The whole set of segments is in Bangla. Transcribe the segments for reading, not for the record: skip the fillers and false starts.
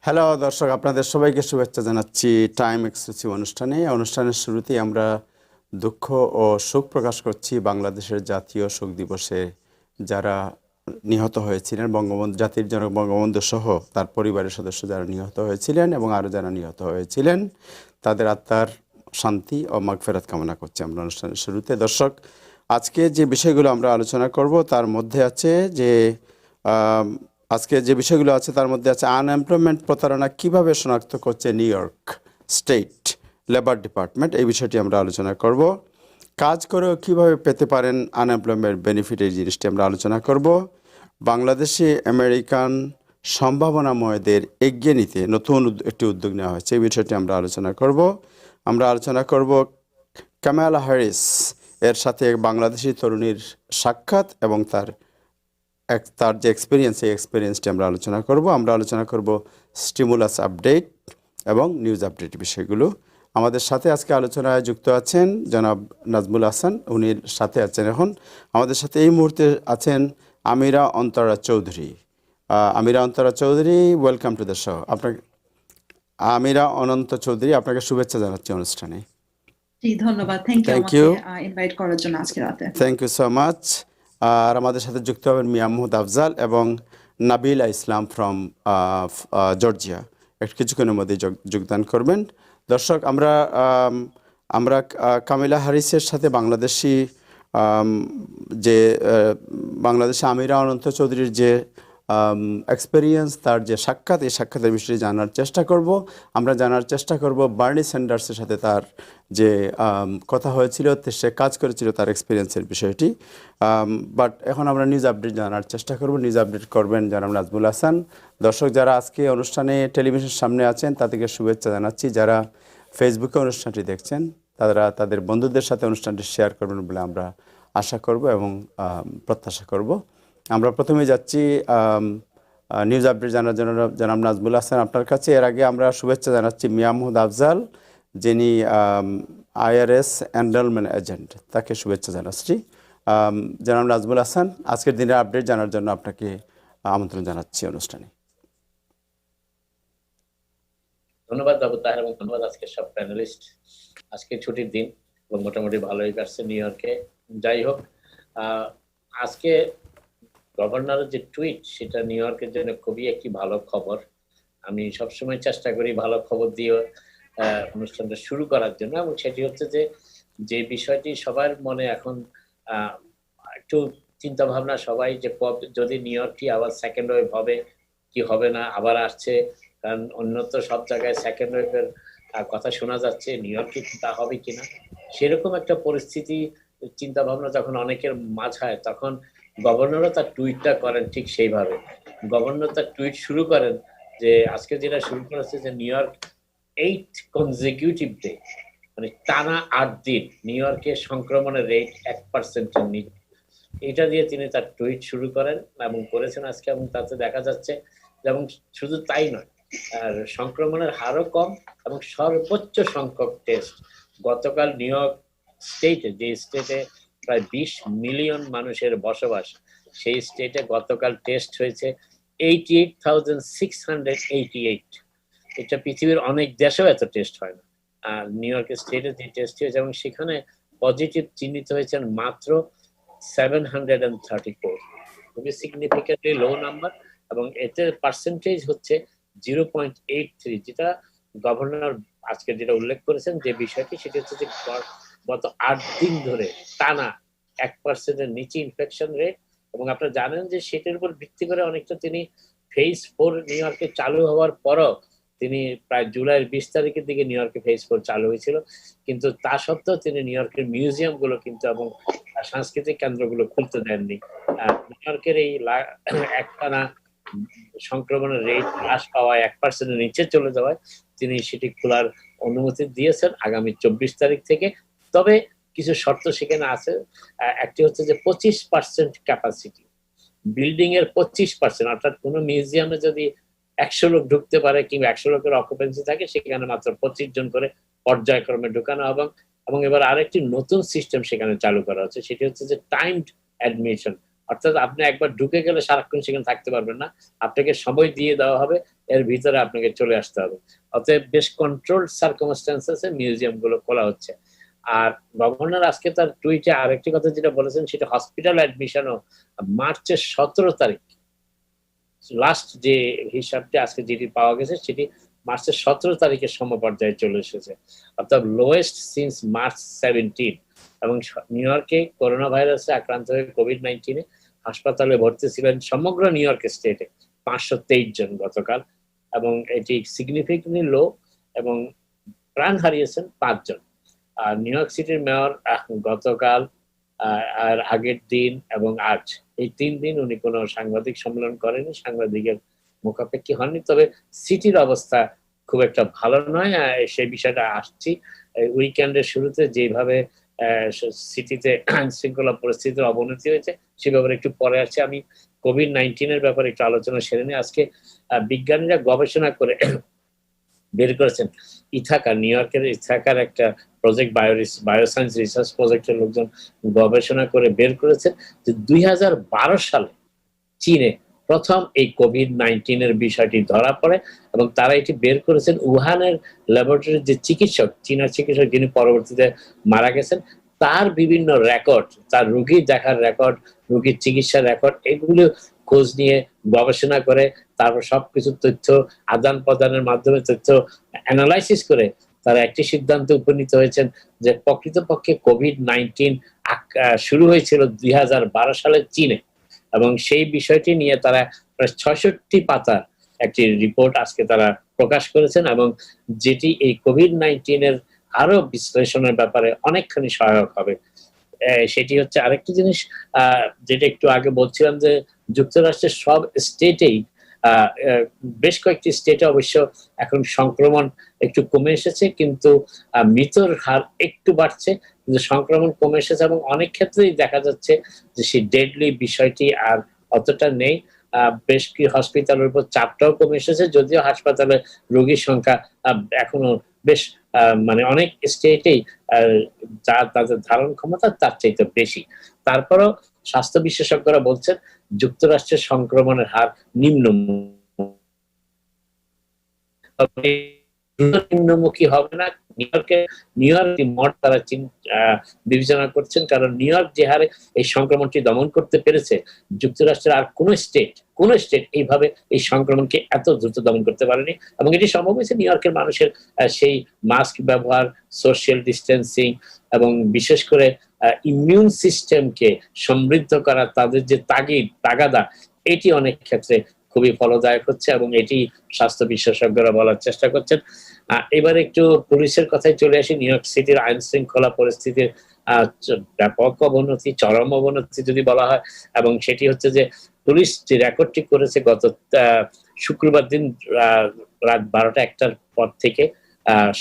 হ্যালো দর্শক, আপনাদের সবাইকে শুভেচ্ছা জানাচ্ছি টাইম এক্সক্লুসিভ অনুষ্ঠানে। অনুষ্ঠানের শুরুতেই আমরা দুঃখ ও শোক প্রকাশ করছি বাংলাদেশের জাতীয় শোক দিবসে যারা নিহত হয়েছিলেন, বঙ্গবন্ধু জাতির জনক বঙ্গবন্ধু সহ তার পরিবারের সদস্য যারা নিহত হয়েছিলেন এবং আরও যারা নিহত হয়েছিলেন, তাদের আত্মার শান্তি ও মাগফিরাত কামনা করছি আমরা অনুষ্ঠানের শুরুতে। দর্শক, আজকে যে বিষয়গুলো আমরা আলোচনা করব তার মধ্যে আছে যে আম, আজকে যে বিষয়গুলো আছে তার মধ্যে আছে আনএমপ্লয়মেন্ট প্রতারণা কিভাবে শনাক্ত করছে new York state labour department, এই বিষয়টি আমরা আলোচনা করব। কাজ করেও কিভাবে পেতে পারেন আনএমপ্লয়মেন্ট বেনিফিট, এই জিনিসটি আমরা আলোচনা করব। বাংলাদেশে আমেরিকান সম্ভাবনাময়দের এগিয়ে নিতে নতুন একটি উদ্যোগ নেওয়া হয়েছে, এই বিষয়টি আমরা আলোচনা করব। আমরা আলোচনা করব কামালা হ্যারিস এর সাথে বাংলাদেশি তরুণীর সাক্ষাৎ এবং তার যে এক্সপিরিয়েন্স, এই এক্সপিরিয়েন্সটি আমরা আলোচনা করব। আমরা আলোচনা করব স্টিমুলাস আপডেট এবং নিউজ আপডেট বিষয়গুলো। আমাদের সাথে আজকে আলোচনায় যুক্ত আছেন জনাব নাজমুল হাসান, উনি সাথে আছেন এখন আমাদের সাথে এই মুহূর্তে আছেন Amira Antara Chowdhury. Amira Antara Chowdhury, welcome to the show. আপনাকে আমিরা অনন্ত চৌধুরী, আপনাকে শুভেচ্ছা জানাচ্ছি অনুষ্ঠানে। জি ধন্যবাদ। থ্যাংক ইউ থ্যাংক আমাকে ইউ, ইনভাইট করার জন্য আজকে রাতে। Thank you so much. আর আমাদের সাথে যুক্ত হবেন মিয়া মোহাম্মদ আফজাল এবং নাবিলা ইসলাম ফ্রম জর্জিয়া, একটু কিছুক্ষণের মধ্যে যোগদান করবেন। দর্শক, আমরা আমরা কামিলা হ্যারিসের সাথে বাংলাদেশি যে বাংলাদেশে আমিরা অনন্ত চৌধুরীর যে এক্সপেরিয়েন্স, তার যে সাক্ষাৎ, এই সাক্ষাতের বিষয়ে জানার চেষ্টা করব। আমরা জানার চেষ্টা করব বার্নি স্যান্ডার্সের সাথে তার যে কথা হয়েছিল, সে কাজ করেছিল, তার এক্সপিরিয়েন্সের বিষয়টি। বাট এখন আমরা নিউজ আপডেট জানার চেষ্টা করব। নিউজ আপডেট করবেন জনাব নাজমুল হাসান। দর্শক, যারা আজকে অনুষ্ঠানে টেলিভিশনের সামনে আছেন তাদেরকে শুভেচ্ছা জানাচ্ছি। যারা ফেসবুকে অনুষ্ঠানটি দেখছেন তারা তাদের বন্ধুদের সাথে অনুষ্ঠানটি শেয়ার করবেন বলে আমরা আশা করব এবং প্রত্যাশা করব। আমরা প্রথমে যাচ্ছি নিউজ আপডেট জানার জন্য জনাব নাজমুল হাসান আপনার কাছে। এর আগে আমরা শুভেচ্ছা জানাচ্ছি মিয়া মোহাম্মদ আফজাল, যিনি আইআরএস এনরোলমেন্ট এজেন্ট, তাকে শুভেচ্ছা জানাচ্ছি। জনাব নাজমুল হাসান, আজকের দিনের আপডেট জানার জন্য আপনাকে আমন্ত্রণ জানাচ্ছি অনুষ্ঠানে। ধন্যবাদ বাবু তাহের এবং ধন্যবাদ আজকে সব প্যানেলিস্ট। আজকে ছুটির দিন এবং মোটামুটি ভালোই কাটছে নিউ ইয়র্কে। যাই হোক, আজকে গভর্নরের যে টুইট, সেটা নিউ ইয়র্কের জন্য খুবই একটি ভালো খবর। আমি সবসময় চেষ্টা করি ভালো খবর দিয়ে অনুষ্ঠানটা শুরু করার জন্য, এবং সেটি হচ্ছে যে বিষয়টি সবার মনে এখন একটু চিন্তা ভাবনা সবাই, যে যদি নিউ ইয়র্কটি আবার সেকেন্ড ওয়েভ হবে কি হবে না, আবার আসছে, কারণ অন্যত্র সব জায়গায় সেকেন্ড ওয়েভের কথা শোনা যাচ্ছে, নিউ ইয়র্কে তা হবে কিনা, সেরকম একটা পরিস্থিতি চিন্তা ভাবনা যখন অনেকের মাঝায়, তখন গভর্নরও তার টুইটটা করেন ঠিক সেইভাবে। গভর্নর তার টুইট শুরু করেন যে আজকে যেটা শুরু করেছে যে নিউ ইয়র্ক 8 কনজিকিউটিভ ডে, মানে টানা 8 দিন নিউ ইয়র্কে সংক্রমণের রেট 1%-এর নিচে, এটা দিয়ে তিনি তার টুইট শুরু করেন এবং করেছেন আজকে। এবং তাতে দেখা যাচ্ছে এবং শুধু তাই নয়, আর সংক্রমণের হারও কম এবং সর্বোচ্চ সংখ্যক টেস্ট গতকাল নিউ ইয়র্ক স্টেটে, যে স্টেটে প্রায় 20 মিলিয়ন মানুষের বসবাস, সেই স্টেটে গতকাল টেস্ট হয়েছে 88,688। এটা পৃথিবীর অনেক দেশেও এত টেস্ট হয় না। আর নিউ ইয়র্ক স্টেটে যে টেস্ট হয়েছে, এবং সেখানে পজিটিভ চিহ্নিত হয়েছেন মাত্র 734, খুবই সিগনিফিকেন্টলি লো নাম্বার, এবং এতে পার্সেন্টেজ হচ্ছে 0.83, যেটা গভর্নর আজকে যেটা উল্লেখ করেছেন যে বিষয়টি, সেটা হচ্ছে যে গত 8 দিন ধরে টানা 1%-এর নিচে ইনফেকশন রেট। এবং আপনারা জানেন যে সেটার উপর ভিত্তি করে অনেকটা তিনি ফেজ 4 নিউ ইয়র্কে চালু হওয়ার পরও তিনি প্রায় জুলাইয়ের 20 তারিখের দিকে নিউ ইয়র্কে ফেজ 4 চালু হয়েছিল, কিন্তু তা সত্ত্বেও তিনি নিউ ইয়র্কের মিউজিয়াম গুলো কিন্তু এবং সাংস্কৃতিক কেন্দ্রগুলো খুলতে দেননি। নিউ ইয়র্কের এই একটানা সংক্রমণের রেট হ্রাস পাওয়ায় 1%-এর নিচে চলে যাওয়ায় তিনি সেটি খোলার অনুমতি দিয়েছেন আগামী 24 তারিখ থেকে। তবে কিছু শর্ত সেখানে আছে। একটি হচ্ছে যে 25% ক্যাপাসিটি, বিল্ডিং এর 25%, অর্থাৎ কোনো মিউজিয়ামে যদি 100 লোক ঢুকতে পারে কিংবা 100 লোকের অকুপেন্সি থাকে, সেখানে মাত্র 25 জন করে পর্যায়ক্রমে ঢুকানো হবে। এবং এবার আরেকটি নতুন সিস্টেম সেখানে চালু করা হচ্ছে, সেটি হচ্ছে যে টাইমড অ্যাডমিশন, অর্থাৎ আপনি একবার ঢুকে গেলে সারাক্ষণ সেখানে থাকতে পারবেন না, আপনাকে সময় দিয়ে দেওয়া হবে এর ভিতরে আপনাকে চলে আসতে হবে। অতএব বেশ কন্ট্রোল সার্কামস্ট্যান্সেসে মিউজিয়াম গুলো খোলা হচ্ছে। আর গভর্নর আজকে তার টুইটে আরেকটি কথা যেটা বলেছেন সেটা হসপিটাল অ্যাডমিশনও মার্চের 17 তারিখ, লাস্ট যে হিসাবটি আজকে যেটি পাওয়া গেছে সেটি মার্চের 17 তারিখের সমপর্যায়ে চলে এসেছে, অর্থাৎ লোয়েস্ট সিন্স মার্চ 17। এবং নিউ ইয়র্কে করোনা ভাইরাসে আক্রান্ত হয়ে কোভিড-19 হাসপাতালে ভর্তি ছিলেন সমগ্র নিউ ইয়র্ক স্টেটে 523 জন গতকাল, এবং এটি সিগনিফিকেন্টলি লো, এবং প্রাণ হারিয়েছেন 5 জন। আর নিউ ইয়র্ক সিটির মেয়র গতকাল আর আগের দিন এবং আজ এই 3 দিন উনি কোনো সাংবাদিক সম্মেলন করেনি, সাংবাদিকের মুখাপেক্ষী হননি। তবে সিটির অবস্থা খুব একটা ভালো নয়, সেই বিষয়টা আসছি। উইকেন্ডের শুরুতে যেভাবে সিটিতে আইন শৃঙ্খলা পরিস্থিতির অবনতি হয়েছে সে ব্যাপারে একটু পরে আসছে। আমি কোভিড-19 এর ব্যাপারে একটু আলোচনা সেরে নিই। আজকে বিজ্ঞানীরা গবেষণা করে বের করেছেন, ইথাকা, নিউ ইয়র্কের ইথাকার একটা প্রজেক্ট, বায়োসায়েন্স রিসার্চ প্রজেক্টের লোকজন গবেষণা করে বের করেছেন যে 2012 সালে চীনে প্রথম এই কোভিড-19 এর বিষয়টি ধরা পড়ে, এবং তারা এটি বের করেছেন উহানের ল্যাবরেটরির যে চিকিৎসক, চীনা চিকিৎসক যিনি পরবর্তীতে মারা গেছেন, তার বিভিন্ন রেকর্ড, তার রোগী দেখার রেকর্ড, রোগীর চিকিৎসার রেকর্ড, এগুলো খোঁজ নিয়ে গবেষণা করে তারপর সবকিছু তথ্য আদান প্রদানের মাধ্যমে তথ্য অ্যানালাইসিস করে তারা একটি সিদ্ধান্তে উপনীত হয়েছেন যে প্রকৃতপক্ষে কোভিড-19 শুরু হয়েছিল 2012 সালে চীনে, এবং সেই বিষয়টি নিয়ে তারা প্রায় 66 পাতার একটি রিপোর্ট আজকে তারা প্রকাশ করেছেন, এবং যেটি এই কোভিড-19 এর আরো বিশ্লেষণের ব্যাপারে অনেকখানি সহায়ক হবে। সেটি হচ্ছে আরেকটি জিনিস যেটা একটু আগে বলছিলাম যে যুক্তরাষ্ট্রের সব স্টেটেই, বেশ কয়েকটি স্টেটে অবশ্য এখন সংক্রমণ একটু কমে এসেছে, কিন্তু মৃত্যুর হার একটু বাড়ছে, কিন্তু সংক্রমণ কমে এসেছে, এবং অনেক ক্ষেত্রেই দেখা যাচ্ছে যে সেই ডেডলি বিষয়টি আর অতটা নেই। বেশ কি হসপিটালের উপর চাপটাও কমে এসেছে, যদিও হাসপাতালে রোগীর সংখ্যা এখনো বেশ মানে অনেক স্টেটেই যা তাদের ধারণ ক্ষমতা তার চাইতে বেশি। তারপরও স্বাস্থ্য বিশেষজ্ঞরা বলছেন যুক্তরাষ্ট্রের সংক্রমণের হার নিম্নমুখী হবে না। নিউ ইয়র্ক মঠ তারা বিবেচনা করছেন, কারণ নিউ ইয়র্ক যে হারে এই সংক্রমণটি দমন করতে পেরেছে, যুক্তরাষ্ট্রের আর কোন স্টেট এইভাবে এই সংক্রমণকে এত দ্রুত দমন করতে পারেনি, এবং এটি সম্ভব হয়েছে নিউ ইয়র্কের মানুষের সেই মাস্ক ব্যবহার, সোশ্যাল ডিস্টেন্সিং, এবং বিশেষ করে ইমিউন সিস্টেমকে সমৃদ্ধ করা, তাদের যে তাগাদা, এটি অনেক ক্ষেত্রে খুবই ফলদায়ক হচ্ছে, এবং এটি স্বাস্থ্য বিশেষজ্ঞরা বলার চেষ্টা করছেন। এবার একটু পুলিশের কথায় চলে আসি। নিউ ইয়র্ক সিটির আইন শৃঙ্খলা পরিস্থিতির ব্যাপক অবনতি, চরম অবনতি যদি বলা হয়, এবং সেটি হচ্ছে যে পুলিশ যে রেকর্ডটি করেছে গত শুক্রবার দিন রাত 12টা-1টার পর থেকে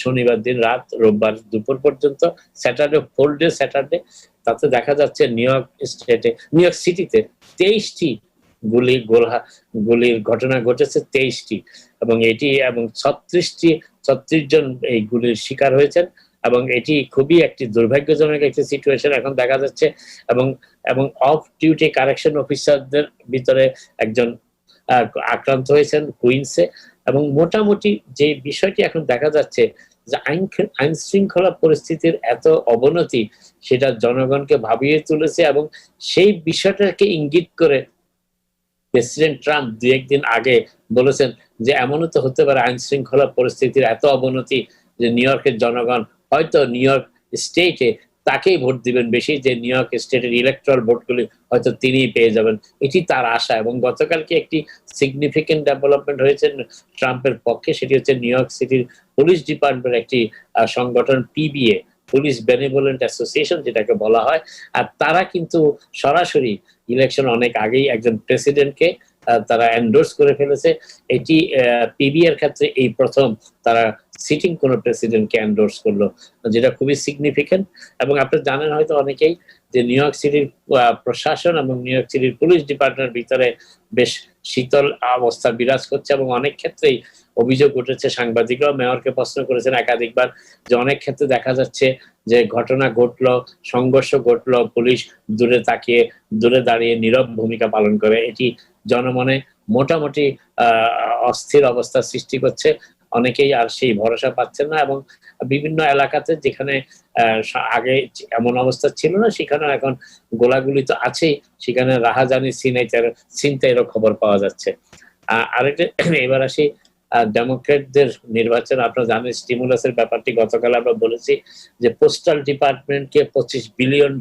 শনিবার দিন রাত, রোববার দুপুর পর্যন্ত, স্যাটারডে ফুল ডে স্যাটারডে, তাতে দেখা যাচ্ছে নিউ ইয়র্ক সিটিতে 23টি গুলির ঘটনা ঘটেছে, 23টি, এবং 36 জন এই গুলির শিকার হয়েছেন, এবং এটি খুবই একটি দুর্ভাগ্যজনক একটি সিচুয়েশন এখন দেখা যাচ্ছে। এবং অফ ডিউটি কারেকশন অফিসারদের ভিতরে একজন আক্রান্ত হয়েছেন কুইন্সে, এবং মোটামুটি যে বিষয়টি এখন দেখা যাচ্ছে যে আইন শৃঙ্খলা পরিস্থিতির এত অবনতি, সেটা জনগণকে ভাবিয়ে তুলেছে, এবং সেই বিষয়টাকে ইঙ্গিত করে প্রেসিডেন্ট ট্রাম্প 2-1 দিন আগে বলেছেন যে এমনও তো হতে পারে আইন শৃঙ্খলা পরিস্থিতির এত অবনতি যে নিউ ইয়র্কের জনগণ হয়তো নিউ ইয়র্ক স্টেটে তাকেই ভোট দিবেন বেশি, যে নিউ ইয়র্ক স্টেটের ইলেকট্রাল ভোটগুলি হয়তো তিনিই পেয়ে যাবেন, এটি তার আশা। এবং গতকালকে একটি সিগনিফিকেন্ট ডেভেলপমেন্ট হয়েছে ট্রাম্পের পক্ষে, সেটি হচ্ছে নিউ ইয়র্ক সিটির পুলিশ ডিপার্টমেন্টের একটি সংগঠন, পিবিএ, পুলিশ বেনেভোলেন্ট অ্যাসোসিয়েশন যেটাকে বলা হয়, আর তারা কিন্তু সরাসরি ইলেকশন অনেক আগেই একজন প্রেসিডেন্টকে তারা এন্ডোর্স করে ফেলেছে। এটি পিবি এর ক্ষেত্রে এই প্রথম তারা সিটিং কোন প্রেসিডেন্টকে এন্ডোর্স করলো, যেটা খুবই সিগনিফিকেন্ট। এবং আপনি জানেন হয়তো অনেকেই যে নিউ ইয়র্ক সিটির প্রশাসন এবং নিউ ইয়র্ক সিটির পুলিশ ডিপার্টমেন্টের ভিতরে বেশ শীতল অবস্থা বিরাজ করছে, এবং অনেক ক্ষেত্রেই অভিযোগ উঠেছে, সাংবাদিকরাও মেয়রকে প্রশ্ন করেছেন একাধিকবার, যে অনেক ক্ষেত্রে দেখা যাচ্ছে যে ঘটনা ঘটলো, সংঘর্ষ ঘটলো, পুলিশ দূরে দাঁড়িয়ে নীরব ভূমিকা পালন করে, এটি জনমনে মোটামুটি অস্থির অবস্থা সৃষ্টি করছে। অনেকেই আর সেই ভরসা পাচ্ছেন না, এবং বিভিন্ন এলাকাতে যেখানে আগে এমন অবস্থা ছিল না, সেখানে এখন গোলাগুলি তো আছেই, সেখানে রাহাজানি ছিনতাইয়েরও খবর পাওয়া যাচ্ছে। আরেকটা এবার আসি ডেমোক্রেটদের নির্বাচন। আপনারা জানেন স্টিমুলাসের ব্যাপারটি গতকাল আমরা বলেছি যে পোস্টাল ডিপার্টমেন্টকে $25 বিলিয়ন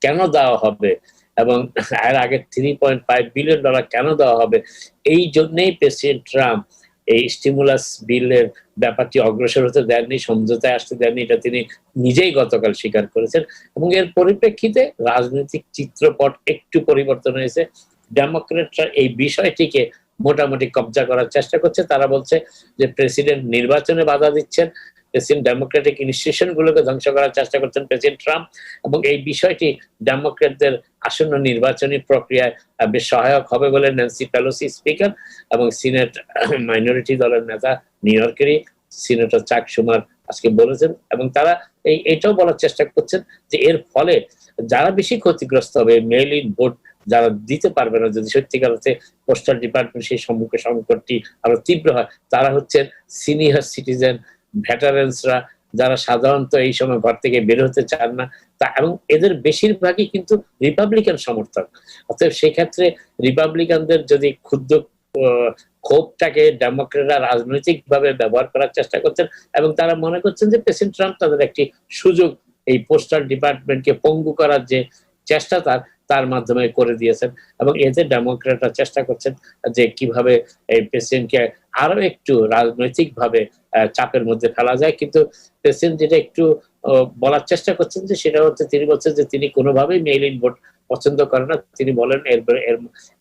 কেন দেওয়া হবে, এবং এর আগে $3.5 বিলিয়ন কেন দেওয়া হবে, এই জন্যই প্রেসিডেন্ট ট্রাম্প এই স্টিমুলাস বিলের ব্যাপারটি অগ্রসর হতে দেননি, সমঝোতায় আসতে দেননি, এটা তিনি নিজেই গতকাল স্বীকার করেছেন। এবং এর পরিপ্রেক্ষিতে রাজনৈতিক চিত্রপট একটু পরিবর্তন হয়েছে। ডেমোক্রেটরা এই বিষয়টিকে মোটামুটি কবজা করার চেষ্টা করছে। তারা বলছে যে প্রেসিডেন্ট নির্বাচনে বাধা দিচ্ছেন, প্রেসিডেন্ট ডেমোক্রেটিক ইনস্টিটিউশন গুলোকে ধ্বংস করার চেষ্টা করছেন প্রেসিডেন্ট ট্রাম্প, এবং এই বিষয়টি ডেমোক্রেটদের আসন্ন নির্বাচনী প্রক্রিয়ায় বেশ সহায়ক হবে বলে ন্যান্সি পেলোসি স্পিকার এবং সিনেট মাইনরিটি দলের নেতা নিউ ইয়র্কেরই সিনেটর চাক শুমার আজকে বলেছেন। এবং তারা এটাও বলার চেষ্টা করছেন যে এর ফলে যারা বেশি ক্ষতিগ্রস্ত হবে, মেইল ইন ভোট যারা দিতে পারবে না, যদি সত্যিকার অর্থে পোস্টাল ডিপার্টমেন্ট সেই সংকটটি আরো তীব্র হয়, তারা হচ্ছেন সিনিয়র সিটিজেন, ভেটারেন্সরা, যারা সাধারণত এই সময় ঘর থেকে বের হতে চান না, তা এবং এদের বেশিরভাগই কিন্তু রিপাবলিকান সমর্থক। অতএব সেক্ষেত্রে রিপাবলিকানদের যদি ক্ষুদ্র ক্ষোভটাকে ডেমোক্রেটরা রাজনৈতিক ভাবে ব্যবহার করার চেষ্টা করছেন, এবং তারা মনে করছেন যে প্রেসিডেন্ট ট্রাম্প তাদের একটি সুযোগ এই পোস্টাল ডিপার্টমেন্টকে পঙ্গু করার যে চেষ্টা তার মাধ্যমে করে দিয়েছেন, এবং এতে ডেমোক্রেটরা চেষ্টা করছেন যে কিভাবে এই প্রেসিডেন্টকে আরো একটু রাজনৈতিক ভাবে চাপের মধ্যে ফেলা যায়। কিন্তু প্রেসিডেন্ট যেটা একটু বলার চেষ্টা করছেন যে সেটা হচ্ছে, তিনি বলছেন যে তিনি কোনোভাবেই মেইল ইন ভোট পছন্দ করেন না। তিনি বলেন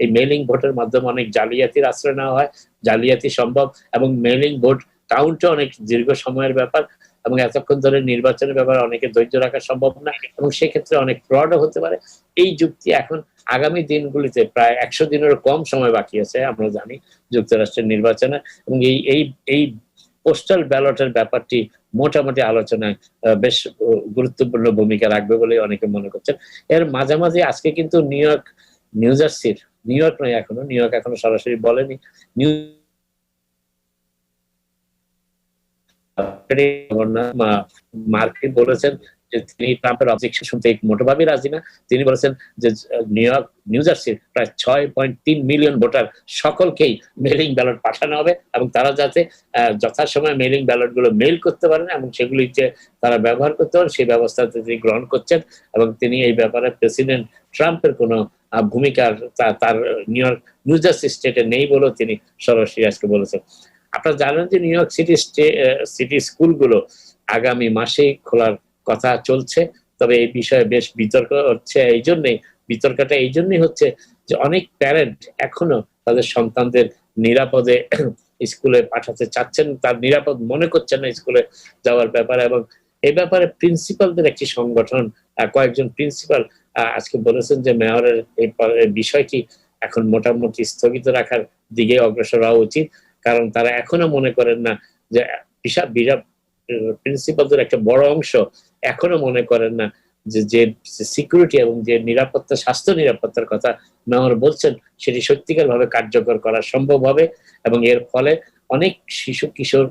এই মেইলিং ভোটের মাধ্যমে অনেক জালিয়াতির আশ্রয় নেওয়া হয়, জালিয়াতি সম্ভব, এবং মেইলিং ভোট কাউন্টও অনেক দীর্ঘ সময়ের ব্যাপার, এবং এতক্ষণ ধরে নির্বাচনের ব্যাপারে অনেকে ধৈর্য রাখা সম্ভব না, এবং সেক্ষেত্রে অনেক ফ্রডও হতে পারে। এই যুক্তি এখন আগামী দিনগুলিতে প্রায় 100 দিনেরও কম সময় বাকি আছে আমরা জানি যুক্তরাষ্ট্রের নির্বাচনে, এবং এই পোস্টাল ব্যালটের ব্যাপারটি মোটামুটি আলোচনায় বেশ গুরুত্বপূর্ণ ভূমিকা রাখবে বলে অনেকে মনে করছেন। এর মাঝামাঝি আজকে কিন্তু নিউ ইয়র্ক নয়, নিউ ইয়র্ক এখনো সরাসরি বলেনি, মার্কিন বলেছেন যে তিনি ট্রাম্পের অবজেকশন শুনতে মোটেভাবেই রাজি না। তিনি বলেছেন যে নিউ জার্সির প্রায় 6.3 মিলিয়ন ভোটার সকলকেই মেইলিং ব্যালট পাঠানো হবে, এবং তারা যাতে যথাসময়ে মেইলিং ব্যালট গুলো মেইল করতে পারেন এবং সেগুলিকে তারা ব্যবহার করতে পারেন, সেই ব্যবস্থা তিনি গ্রহণ করছেন। এবং তিনি এই ব্যাপারে প্রেসিডেন্ট ট্রাম্পের কোনো ভূমিকার তার নিউ জার্সি স্টেটে নেই বলেও তিনি সরাসরি আজকে বলেছেন। আপনারা জানেন যে নিউ ইয়র্ক সিটি স্কুলগুলো আগামী মাসেই খোলার কথা চলছে, তবে এই বিষয়ে বেশ বিতর্ক হচ্ছে। বিতর্কটা এই জন্যই হচ্ছে যে অনেক প্যারেন্ট এখনো তাদের সন্তানদের নিরাপদে স্কুলে পাঠাতে চাচ্ছেন, তার নিরাপদ মনে করছেন না স্কুলে যাওয়ার ব্যাপারে। এবং এই ব্যাপারে প্রিন্সিপালদের একটি সংগঠন, কয়েকজন প্রিন্সিপাল আজকে বলেছেন যে মেয়রের এই বিষয়টি এখন মোটামুটি স্থগিত রাখার দিকে অগ্রসর হওয়া উচিত, কারণ তারা এখনো মনে করেন না যে প্রিন্সিপালদের একটা বড় অংশ এখনো মনে করেন না যে সিকিউরিটি এবং যে নিরাপত্তা, স্বাস্থ্য নিরাপত্তার কথা মেয়র বলছেন সেটি সত্যিকার ভাবে কার্যকর করা সম্ভব হবে, এবং এর ফলে অনেক শিশু কিশোর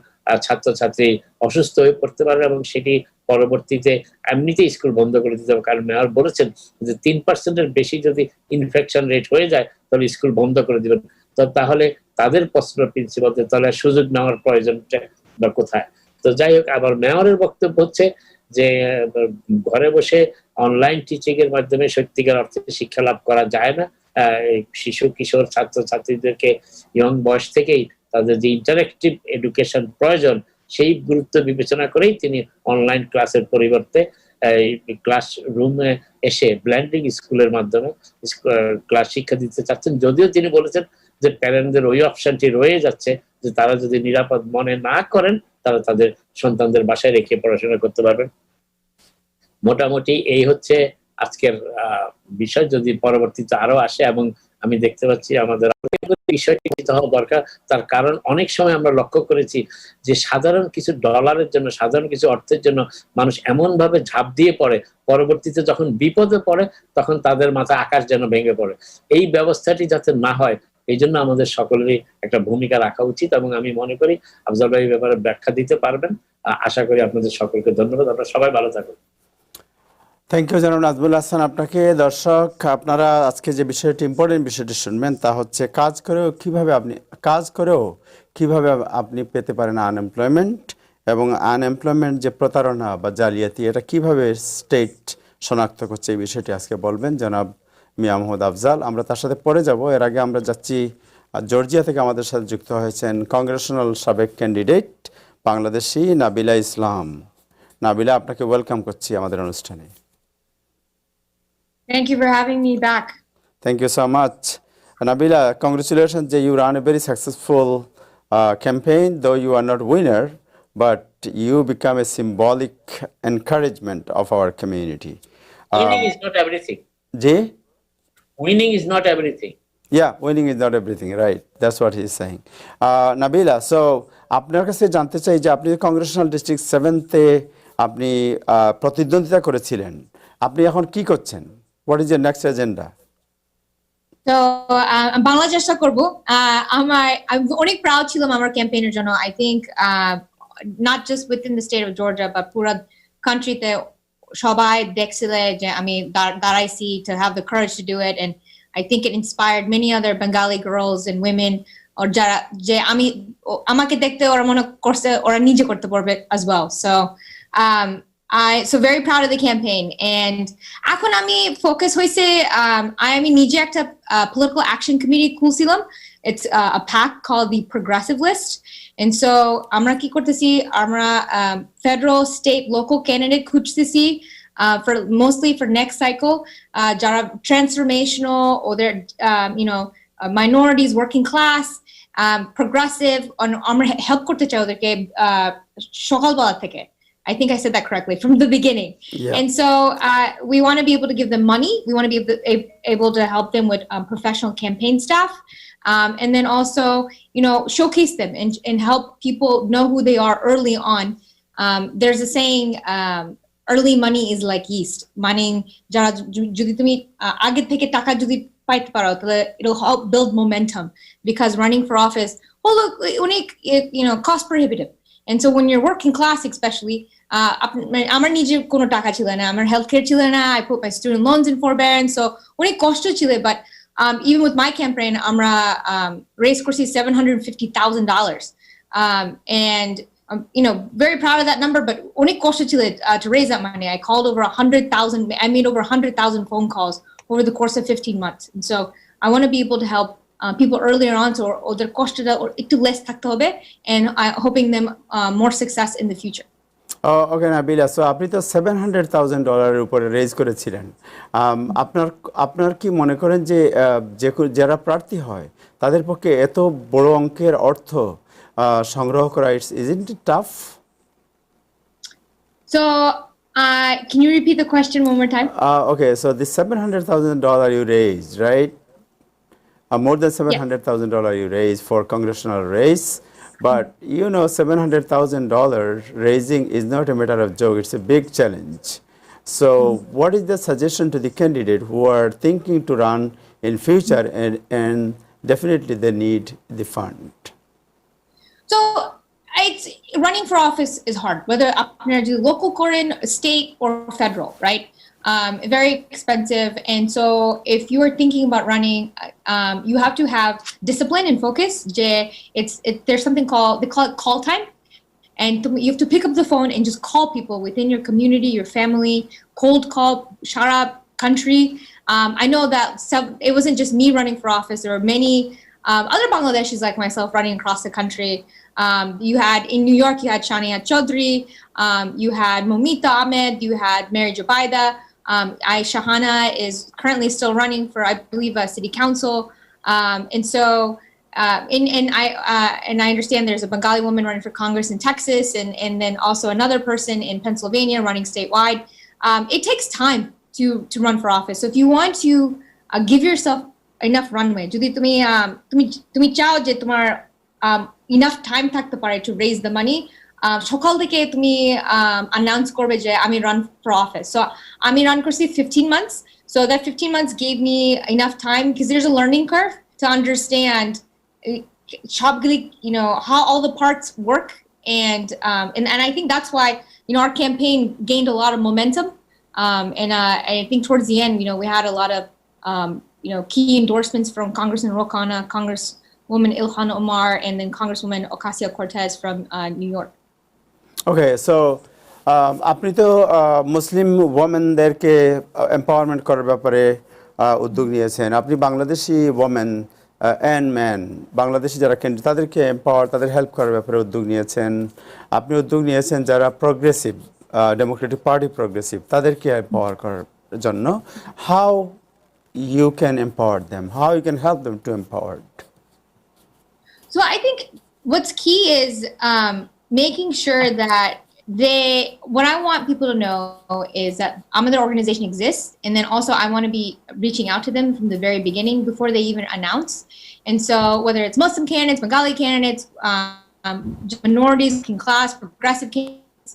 ছাত্রছাত্রী অসুস্থ হয়ে পড়তে পারে, এবং সেটি পরবর্তীতে এমনিতেই স্কুল বন্ধ করে দিতে হবে। কারণ মেয়র বলেছেন যে 3%-এর বেশি যদি ইনফেকশন রেট হয়ে যায় তাহলে স্কুল বন্ধ করে দিবেন। তো তাহলে তাদের প্রশ্ন প্রিন্সিপালদের তাহলে সুযোগ নেওয়ার প্রয়োজনটা বা কোথায়? তো যাই হোক, আবার মেয়রের বক্তব্য হচ্ছে যে ঘরে বসে অনলাইন টিচিং এর মাধ্যমে সত্যিকার অর্থে শিক্ষা লাভ করা যায় না। শিশু কিশোর ছাত্রছাত্রীদেরকে ইয়ং বয়স থেকেই তাদের যে ইন্টারেক্টিভ এডুকেশন প্রয়োজন সেই গুরুত্ব বিবেচনা করেই তিনি অনলাইন ক্লাসের পরিবর্তে ক্লাসরুমে এসে ব্লেন্ডিং স্কুলের মাধ্যমে ক্লাস শিক্ষা দিতে চাচ্ছেন। যদিও তিনি বলেছেন যে প্যারেন্টদের ওই অপশনটি রয়ে যাচ্ছে যে তারা যদি নিরাপদ মনে না করেন তারা তাদের সন্তানদের বাসায় রেখে পড়াশোনা করতে পারবেন। মোটামুটি এই হচ্ছে আজকের বিষয়। যদি পরবর্তীতে আরো আসে, এবং আমি দেখতে পাচ্ছি আমাদের বিষয়টি হওয়া দরকার, তার কারণ অনেক সময় আমরা লক্ষ্য করেছি যে সাধারণ কিছু ডলারের জন্য, সাধারণ কিছু অর্থের জন্য মানুষ এমন ভাবে ঝাঁপ দিয়ে পড়ে, পরবর্তীতে যখন বিপদে পড়ে তখন তাদের মাথা আকাশ যেন ভেঙে পড়ে। এই ব্যবস্থাটি যাতে না হয় এই জন্য আমাদের সকলেরই একটা ভূমিকা রাখা উচিত এবং আমি মনে করি আফজাল ভাই এই ব্যাপারে ব্যাখ্যা দিতে পারবেন। আশা করি আপনাদের সকলকে ধন্যবাদ। আপনারা সবাই ভালো থাকুন। থ্যাংক ইউ জনাব নাজমুল হাসান আপনাকে। দর্শক, আপনারা আজকে যে বিষয়টি ইম্পর্টেন্ট বিষয়টি শুনবেন তা হচ্ছে কাজ করেও কিভাবে আপনি পেতে পারেন আনএমপ্লয়মেন্ট, এবং আনএমপ্লয়মেন্ট যে প্রতারণা বা জালিয়াতি এটা কিভাবে স্টেট শনাক্ত করছে এই বিষয়টি আজকে বলবেন জনাব মিয়া মোহাম্মদ আফজাল। আমরা তার সাথে পরে যাব। এর আগে আমরা যাচ্ছি জর্জিয়া থেকে আমাদের সাথে যুক্ত হয়েছেন কংগ্রেশনাল সাবেক ক্যান্ডিডেট বাংলাদেশি নাবিলা ইসলাম। নাবিলা, আপনাকে ওয়েলকাম করছি আমাদের অনুষ্ঠানে। Thank you for having me back. Thank you so much. Nabila, congratulations that you ran a very successful campaign, though you are not winner, but you become a symbolic encouragement of our community. Winning is not everything. Jay? Winning is not everything. Yeah, winning is not everything, right? That's what he's saying. Nabila, so আপনার কাছে জানতে চাই যে আপনি কংগ্রেশনাল ডিস্ট্রিক্ট 7-তে আপনি প্রতিদ্বন্দ্বিতা করেছিলেন, আপনি এখন কি করছেন? What is your next agenda? So আমি বাংলা চেষ্টা করব। আমি অনেক প্রাউড ছিলাম আমার ক্যাম্পেইনের জন্য। I think not just within the state of Georgia but পুরো কান্ট্রিতে সবাই দেখছিল যে আমি দাঁড়াইছি, to have the courage to do it, and I think it inspired many other Bengali girls and women or যারা যে আমাকে দেখতে ওরা মনে করছে ওরা নিজে করতে পারবে as well. So so very proud of the campaign, and এখন আমি ফোকাস হইছে আমি নিজে একটা political action committee খুলছিলাম. It's a PAC called the Progressive List, and so আমরা কি করতেছি, আমরা federal, state, local candidate খুঁজতেছি for mostly for next cycle, যারা transformational or they're minorities, working class, progressive, আমরা help করতে চাই ওদেরকে সকালবেলা থেকে. I think I said that correctly from the beginning. Yeah. And so we want to be able to give them money. We want to be able to help them with professional campaign staff. And then also, showcase them and help people know who they are early on. There's a saying, early money is like yeast. Meaning, যদি তুমি আগে থেকে টাকা যদি পাইতে পারো, তাহলে it'll help build momentum, because running for office, cost prohibitive. And so when you're working class, especially, আমার নিজের কোনো টাকা ছিল না, আমার হেলথ কেয়ার ছিল না, I put my student loans in forbearance, so অনেক কষ্ট ছিল, but even with my campaign, আমরা raise করছি $750,000, and very proud of that number, but অনেক কষ্ট ছিল to raise that money. I called over 100,000, I made over 100,000 phone calls over the course of 15 months, and so I want to be able to help people earlier on, so ওদের কষ্টটা একটু less থাকতে হবে, and hoping them more success in the future. Okay Nabila, so আপনি তো $700,000 উপরে রেজ করেছিলেন। আপনার কি মনে করেন যে যারা প্রার্থী হয় তাদের পক্ষে এত বড় অঙ্কের অর্থ সংগ্রহ করা, isn't it tough? So can you repeat the question one more time? Okay, so the $700,000 you raised, right? More than $700,000 you raised for congressional race. But $700,000 raising is not a matter of joke. It's a big challenge. So what is the suggestion to the candidate who are thinking to run in future, and definitely they need the fund? So it's running for office is hard, whether আপনারা যদি local করেন, state or federal, right? Very expensive, and so if you are thinking about running, you have to have discipline and focus. There's something they call it call time, and you have to pick up the phone and just call people within your community, your family, cold call, shara country. I know that it wasn't just me running for office. There were many other Bangladeshis like myself running across the country. You had in New York, you had Shania Chaudhry, you had Momita Ahmed, you had Mary Jubaida. Shahana is currently still running for, I believe, city council, and so and I understand there's a Bengali woman running for Congress in Texas, and then also another person in Pennsylvania running statewide. It takes time to run for office. So if you want to give yourself enough runway, যদি তুমি চাও যে তোমার enough time থাকতে পারে to raise the money, সকাল থেকে তুমি announce করবে যে আমি run for office. So আমি run করছি 15 months. So that 15 months gave me enough time, because there's a learning curve to understand সবগুলি, how all the parts work, and I think that's why our campaign gained a lot of momentum, and I think towards the end we had a lot of key endorsements from Congressman Ro Khanna, Congresswoman Ilhan Omar, and then Congresswoman Ocasio-Cortez from New York. Okay so আপনি তো মুসলিম ওমেনদেরকে এম্পাওয়ারমেন্ট করার ব্যাপারে উদ্যোগ নিয়েছেন। আপনি Bangladeshi women and man, Bangladeshi যারা ক্যান্ডিডেট তাদেরকে এম্পাওয়ার, তাদের হেল্প করার ব্যাপারে উদ্যোগ নিয়েছেন। আপনি উদ্যোগ নিয়েছেন যারা প্রগ্রেসিভ, ডেমোক্রেটিক পার্টি প্রগ্রেসিভ, তাদেরকে এম্পাওয়ার করার জন্য। How you can empower them, how you can help them to empowered? So I think what's key is making sure that what I want people to know is that Ahmadiyya organization exists, and then also I want to be reaching out to them from the very beginning before they even announce. And so whether it's Muslim candidates, Bengali candidates, minorities, working class, progressive candidates,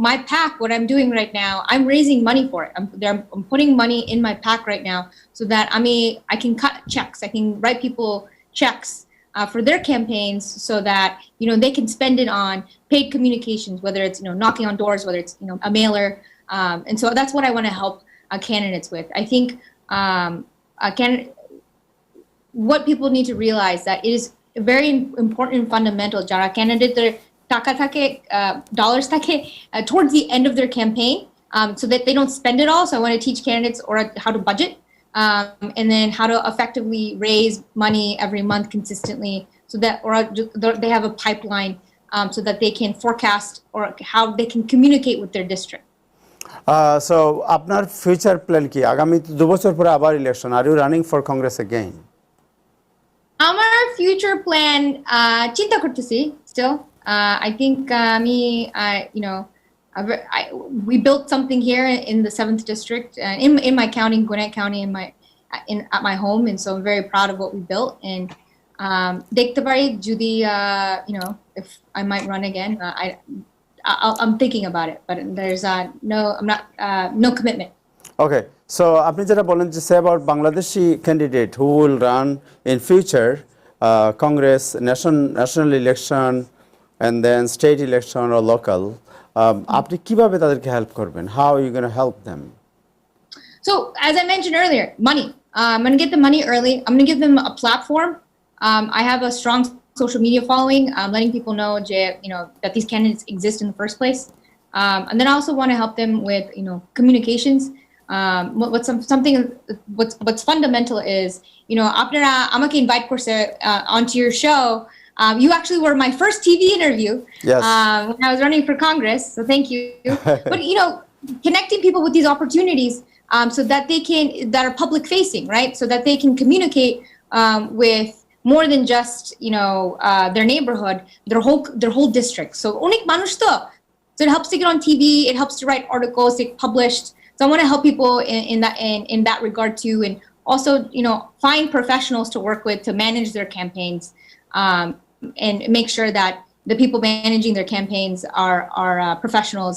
my PAC, what I'm doing right now, I'm raising money for it. I'm putting money in my PAC right now so that I can cut checks. I can write people checks for their campaigns so that they can spend it on paid communications, whether it's knocking on doors, whether it's a mailer, and so that's what I want to help candidates with. I think what people need to realize that it is very important and fundamental. Jara candidate their taka take dollars take towards the end of their campaign, so that they don't spend it all. So I want to teach candidates or how to budget. And then how to effectively raise money every month consistently, so that they have a pipeline, so that they can forecast or how they can communicate with their district. So আপনার ফিউচার প্ল্যান কি? আগামী 2 বছর পরে আবার election, are you running for Congress again? আমার future plan চিন্তা করতেছি still. I think we built something here in the 7th district, in my county, Gwinnett County, at my home, and so I'm very proud of what we built. And দেখতে পারি যদি if I might run again. I'm thinking about it, but there's no commitment. Okay, so আপনি যেটা বলেন যে say about Bangladeshi candidate who will run in future Congress, national election, and then state election or local. আপনি কিভাবে তাদেরকে হেল্প করবেন? How are you going to help them? So as I mentioned earlier, money. I'm going to get the money early. I'm going to give them a platform. I have a strong social media following, letting people know that these candidates exist in the first place. And then I also want to help them with communications. What's fundamental is আপনারা আমাকে invite করছে onto your show. You actually were my first TV interview. Yes. When I was running for Congress, so thank you. But connecting people with these opportunities, so that that are public facing, right? So that they can communicate with more than just their neighborhood, their whole district. So onik manush to. So it helps to get on TV. It helps to write articles, to get published. So I want to help people in that regard too, and also find professionals to work with to manage their campaigns. And make sure that the people managing their campaigns are professionals,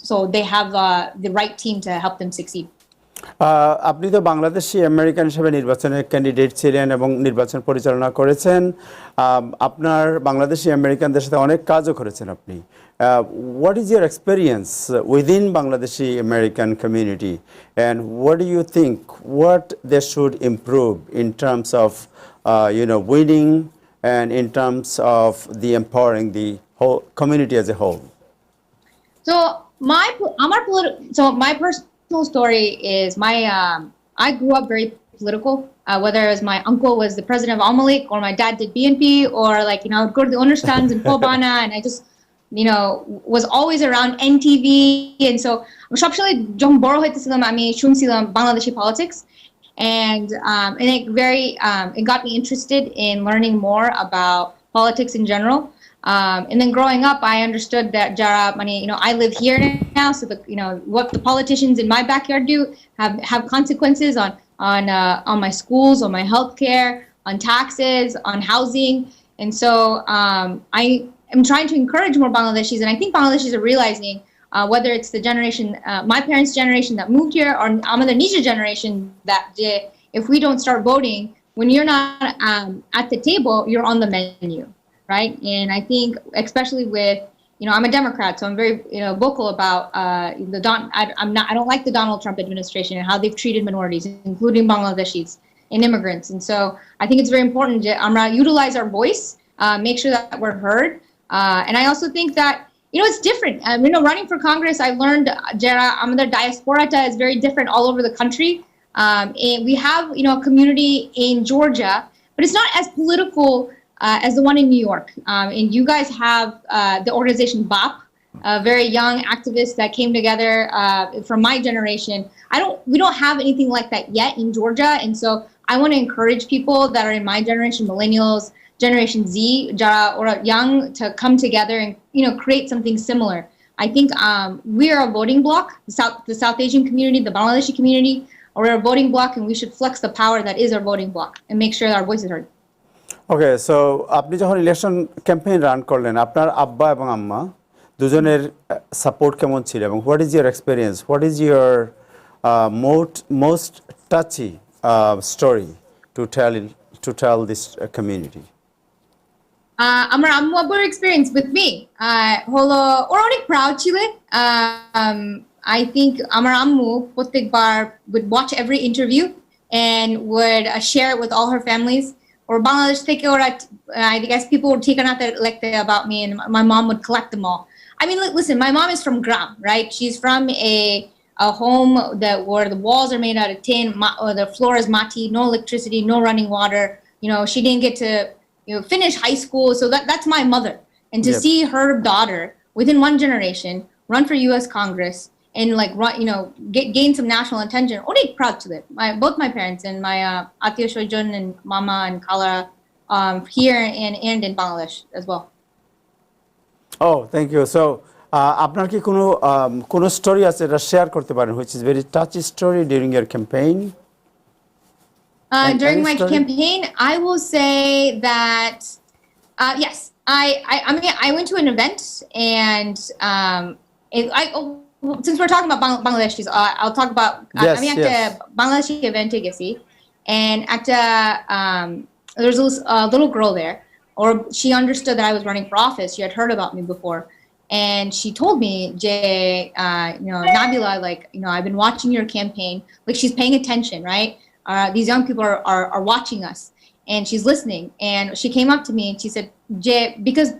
so they have the right team to help them succeed. আপনি তো বাংলাদেশি আমেরিকান হিসেবে নির্বাচনের ক্যান্ডিডেট ছিলেন এবং নির্বাচন পরিচালনা করেছেন। আপনার বাংলাদেশি আমেরিকানদের সাথে অনেক কাজও করেছেন আপনি। What is your experience within Bangladeshi American community, and what do you think what they should improve in terms of winning and in terms of the empowering the whole community as a whole? So my personal story is I grew up very political, whether it was my uncle was the president of Al-Malik or my dad did BNP, or I would go to the অনুষ্ঠাns in Kobana, and I just was always around NTV, and so সবসময় যখন বড় হইতেছিলাম আমি শুনছিলাম Bangladeshi politics. And it got me interested in learning more about politics in general. And then growing up, I understood that I live here now, so what the politicians in my backyard do have consequences on my schools, on my healthcare, on taxes, on housing. And so I am trying to encourage more Bangladeshis, and I think Bangladeshis are realizing. Whether it's the generation, my parents' generation that moved here, or Ahmadiyya generation that if we don't start voting, when you're not at the table, you're on the menu, right? And I think, especially with, I'm a Democrat, so I'm very, vocal about I don't like the Donald Trump administration and how they've treated minorities, including Bangladeshis and immigrants. And so I think it's very important to utilize our voice, make sure that we're heard. And I also think that, it's different. Running for Congress, I learned, the diaspora is very different all over the country. And we have, a community in Georgia, but it's not as political as the one in New York. And you guys have the organization BOP, very young activists that came together from my generation. We don't have anything like that yet in Georgia. And so I want to encourage people that are in my generation, millennials, Generation Z, or young, to come together and create something similar. I think we are a voting bloc, the South Asian community, the Bangladeshi community, or we're a voting bloc, and we should flex the power that is our voting bloc and make sure that our voice is heard. Okay so আপনি যখন ইলেকশন ক্যাম্পেইন রান করলেন আপনার আব্বা এবং আম্মা দুজনের সাপোর্ট কেমন ছিল এবং what is your experience what is your most touchy story to tell this community আমার আম্মু আব্বুর এক্সপিরিয়েন্স উইথ মি হলো ওরা অনেক প্রাউড ছিলেন I think আমার আম্মু প্রত্যেকবার would watch every interview and would share it with all her families. Or Bangladesh থেকে ওরা, I guess people would take ঠিকানাতে লিখতে about me, and my mom would collect them all. I mean, listen, my mom is from Gram, right? She's from a home where the walls are made out of tin, or the floor is mati, no electricity, no running water. She didn't get to finish high school, so that's my mother. And to see her daughter within one generation run for U.S. Congress and gain some national attention. Only proud to it. Both my parents and my Atiya Shoyjon and Mama and Kala here and in Bangladesh as well. Oh, thank you. So, আপনার কি কোনো স্টোরি আছে এটা শেয়ার করতে পারেন which is very touchy story during your campaign? During my story? campaign, I will say that yes, I went to an event and since we're talking about Bangladeshis, I'll talk about Yes, একটা Bangladeshi event গেছি, and there's a little girl there, or she understood that I was running for office. She had heard about me before, and she told me, Nabila, I've been watching your campaign. She's paying attention, right? These young people are watching us, and she's listening. And she came up to me and she said, because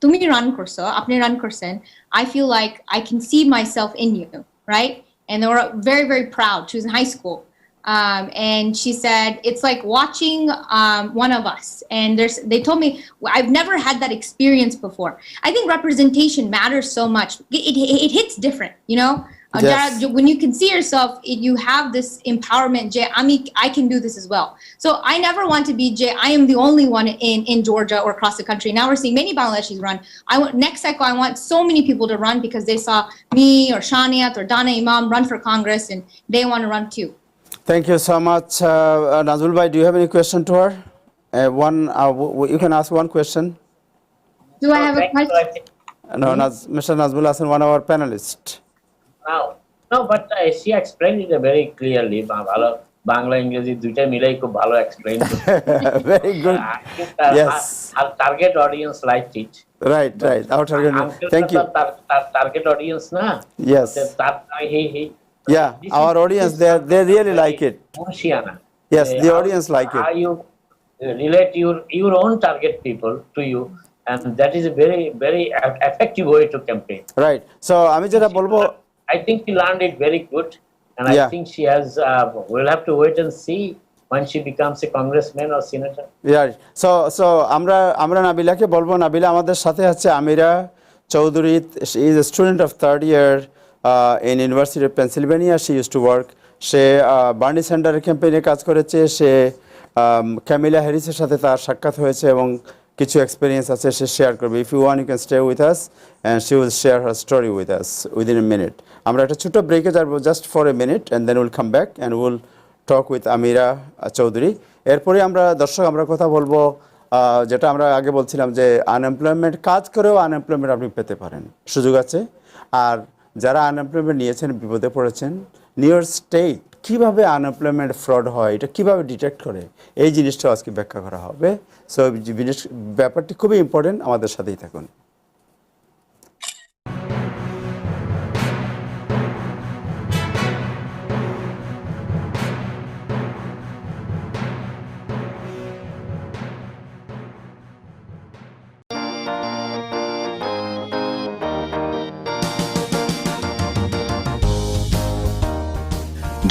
তুমি run করছো, আপনি run করছেন, I feel like I can see myself in you, right? And they were very, very proud. She was in high school. And she said, it's like watching one of us. And they told me, I've never had that experience before. I think representation matters so much. It hits different, Yes. When you can see yourself, you have this empowerment, I can do this as well. So I never want to be, I am the only one in Georgia or across the country. Now we're seeing many Bangladeshis run. Next cycle, I want so many people to run because they saw me or Shaniat or Dana Imam run for Congress, and they want to run too. Thank you so much. Nazul Bhai, do you have any question to her? You can ask one question. Do I have a question? No, Mr. Nazmul Hasan, one of our panelists. No, but she explained it very clearly. ভালো বাংলা ইংরেজি দুইটা মিলাই খুব ভালো explain করছে। Very good. I think Yes. our target audience liked it. Right. Our target. Thank you. Target audience না? Yes. Yeah, our audience, they really like it. Munshiana. Yes, the audience like it. How you relate your own target people to you, and that is a very, very effective way to campaign. Right. So আমি যেটা বলবো, I think she learned it very good, and Yeah. I think she has. We'll have to wait and see when she becomes a congressman or senator. Yeah. So আমরা নাবিলাকে বলবো, নাবিলা আমাদের সাথে আছে আমিরা Chowdhury. She is a student of third year in University of Pennsylvania. She used to work. সে বার্নি স্যান্ডারের ক্যাম্পেইনে কাজ করেছে। সে ক্যামিলা হ্যারিসের সাথে তার সাক্ষাৎ হয়েছে এবং কিছু এক্সপিরিয়েন্স আছে সে শেয়ার করবে। If you want you can stay with us and she will share her story with us within a minute. আমরা একটা ছোটো ব্রেকে যাবো just for a minute and then will come back and will talk with Amira Chowdhury. এরপরে আমরা কথা বলবো যেটা আমরা আগে বলছিলাম যে আনএমপ্লয়মেন্ট, কাজ করেও আনএমপ্লয়মেন্ট আপনি পেতে পারেন, সুযোগ আছে। আর যারা আনএমপ্লয়মেন্ট নিয়েছেন, বিপদে পড়েছেন, নিউ ইয়র্ক স্টেট কিভাবে আনএমপ্লয়মেন্ট ফ্রড হয়, এটা কিভাবে ডিটেক্ট করে, এই জিনিসটা আজকে ব্যাখ্যা করা হবে। সো ব্যাপারটি খুবই ইম্পর্টেন্ট, আমাদের সাথেই থাকুন।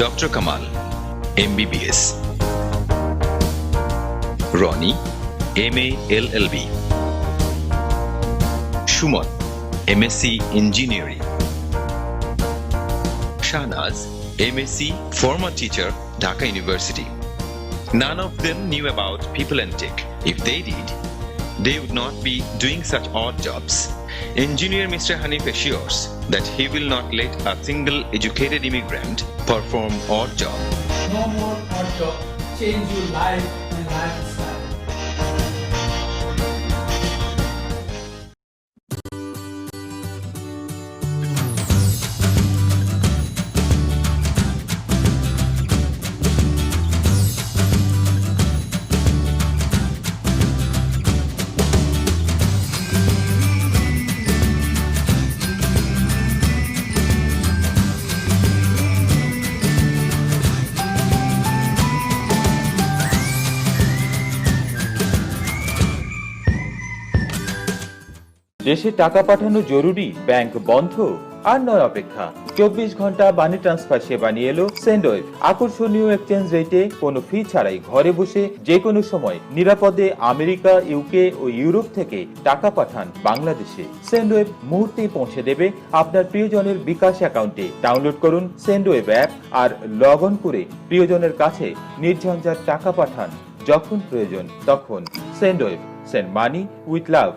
Dr. Kamal, MBBS. Ronnie, MA LLB. Shumon, MSc Engineering. Shahnaz, MSc Former Teacher, Dhaka University. None of them knew about People and Tech. If they did, they would not be doing such odd jobs. Engineer Mr. Hanif assures that he will not let a single educated immigrant perform odd job. No more odd job. Change your life and lifestyle. দেশে টাকা পাঠানো জরুরি, ব্যাংক বন্ধ, আর নয় অপেক্ষা। 24 ঘন্টা মানি ট্রান্সফার সেবা নিয়ে এলো সেন্ডওয়েভ। আকর্ষণীয় এক্সচেঞ্জ রেটে কোনো ফি ছাড়াই ঘরে বসে যে কোনো সময় নিরাপদে আমেরিকা, ইউকে ও ইউরোপ থেকে টাকা পাঠান বাংলাদেশে। সেন্ডওয়েভ মুহূর্তেই পৌঁছে দেবে আপনার প্রিয়জনের বিকাশ অ্যাকাউন্টে। ডাউনলোড করুন সেন্ডওয়েভ অ্যাপ আর লগ অন করে প্রিয়জনের কাছে নির্ঝঞ্ঝাট টাকা পাঠান যখন প্রয়োজন তখন। Sendwave, send money with love.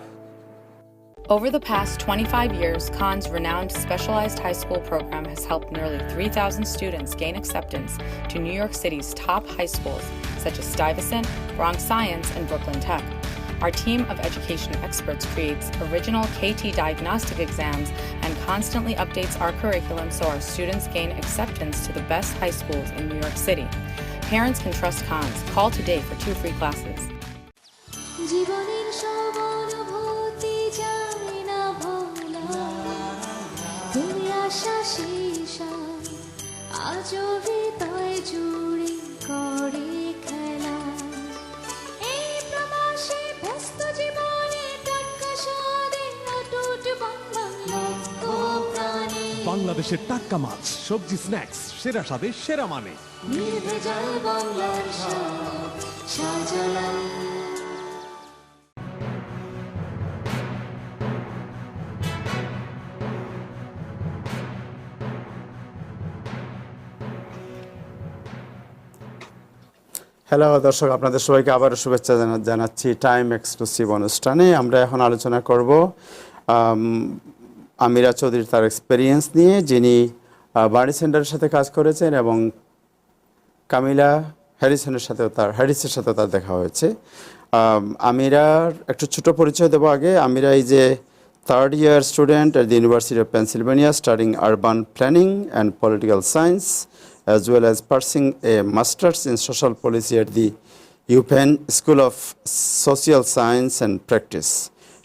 Over the past 25 years, Khan's renowned specialized high school program has helped nearly 3,000 students gain acceptance to New York City's top high schools, such as Stuyvesant, Bronx Science, and Brooklyn Tech. Our team of education experts creates original KT diagnostic exams and constantly updates our curriculum so our students gain acceptance to the best high schools in New York City. Parents can trust Khan's. Call today for 2 free classes. বাংলাদেশের টাটকা মাছ, সবজি, স্ন্যাক্স, সেরা স্বাদে সেরা মানে। হ্যালো দর্শক, আপনাদের সবাইকে আবারও শুভেচ্ছা জানাচ্ছি টাইম এক্সক্লুসিভ অনুষ্ঠানে। আমরা এখন আলোচনা করব আমিরা চৌধুরী তার এক্সপেরিয়েন্স নিয়ে, যিনি বার্নি সেন্টারের সাথে কাজ করেছেন এবং কামিলা হ্যারিসের সাথেও তার দেখা হয়েছে। আমিরার একটু ছোট পরিচয় দেবো আগে। Amira is a third year student at the University of Pennsylvania studying urban planning and political science, as well as pursuing a master's in social policy at the UPenn School of Social Science and Practice.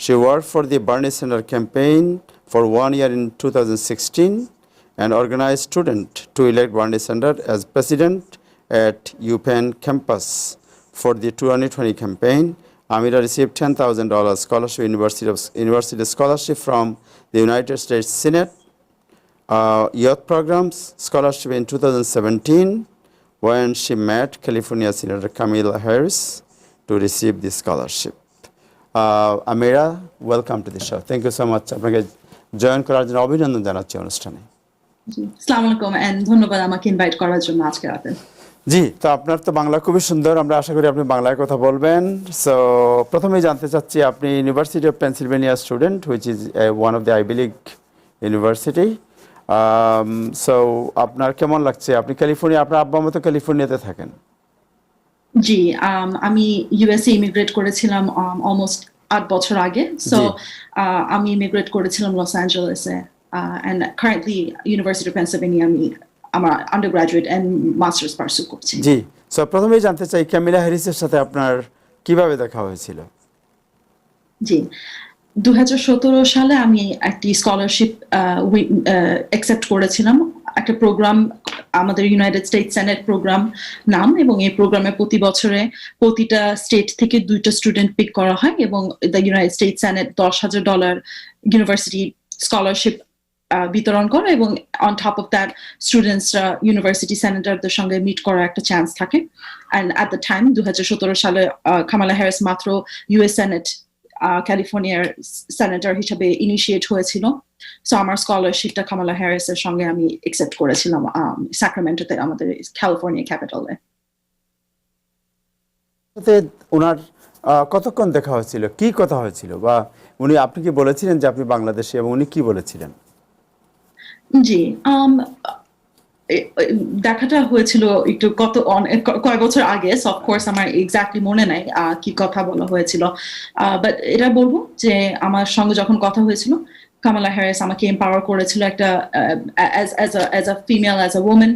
She worked for the Barney Center campaign for 1 year in 2016 and organized students to elect Barney Center as president at UPenn campus. For the 2020 campaign, Amira received $10,000 scholarship, university scholarship from the United States Senate Youth Programs Scholarship in 2017 when she met California Senator Kamala Harris to receive this scholarship. Amira, welcome to the show. Thank you so much. আপনাকে জয়েন করার জন্য অভিনন্দন জানাচ্ছি অনুষ্ঠানে। আসসালামু আলাইকুম এন্ড ধন্যবাদ আমাকে ইনভাইট করার জন্য আজকে রাতে। জি, তো আপনার তো বাংলা খুবই সুন্দর, আমরা আশা করি আপনি বাংলায় কথা বলবেন। সো প্রথমেই জানতে চাচ্ছি, আপনি University of Pennsylvania student, which is one of the Ivy League university. So আপনার কেমন লাগছে? আপনি ক্যালিফোর্নিয়া, আপনার আব্বা মতো ক্যালিফোর্নিয়াতে থাকেন? জি, আমি ইউএসএ ইমিগ্রেট করেছিলাম অলমোস্ট 8 বছর আগে। সো আমি ইমিগ্রেট করেছিলাম লস অ্যাঞ্জেলেসে, and currently University of Pennsylvania আমি আমার আন্ডারগ্রাজুয়েট এন্ড মাস্টার্স পার্সু করছি। জি, সো প্রথমেই জানতে চাই ক্যামিলা হ্যারিসের সাথে আপনার কিভাবে দেখা হয়েছিল? জি, 2017 সালে আমি একটি স্কলারশিপ অ্যাকসেপ্ট করেছিলাম, একটা প্রোগ্রাম, আমাদের ইউনাইটেড স্টেটস সেনেট প্রোগ্রাম নাম, এবং এই প্রোগ্রামে প্রতি বছরে প্রতিটা স্টেট থেকে 2টা স্টুডেন্ট পিক করা হয় এবং the United States Senate $10,000 university scholarship বিতরণ করে, এবং অন টপ অফ দ্যাট স্টুডেন্টসরা ইউনিভার্সিটি সেনেটরদের সঙ্গে মিট করার একটা চান্স থাকে। অ্যান্ড অ্যাট দ্য টাইম 2017 সালে কামালা হ্যারিস মাত্র ইউএস সেনেট ক্যালিফোর্নিয়ার সেনেটর হিসেবে ইনিশিয়েট হয়েছিল। সো আমার স্কলারশিপটা কামালা হ্যারিসের সঙ্গে আমি অ্যাকসেপ্ট করেছিলাম স্যাক্রামেন্টোতে, আমাদের ক্যালিফোর্নিয়া ক্যাপিটালে। সাথে ওনার কতক্ষণ দেখা হয়েছিল, কি কথা হয়েছিল, বা আপনি কি বলেছিলেন যে আপনি বাংলাদেশি, এবং উনি কি বলেছিলেন? জি, দেখাটা হয়েছিল একটু কয়েক বছর আগে, সো অফকোর্স আমার এক্স্যাক্টলি মনে নাই কি কথা বলা হয়েছিল, বাট এটা বলবো যে আমার সঙ্গে যখন কথা হয়েছিল, কামালা হ্যারিস আমাকে এম্পাওয়ার করেছিল একটা as a female, as a women,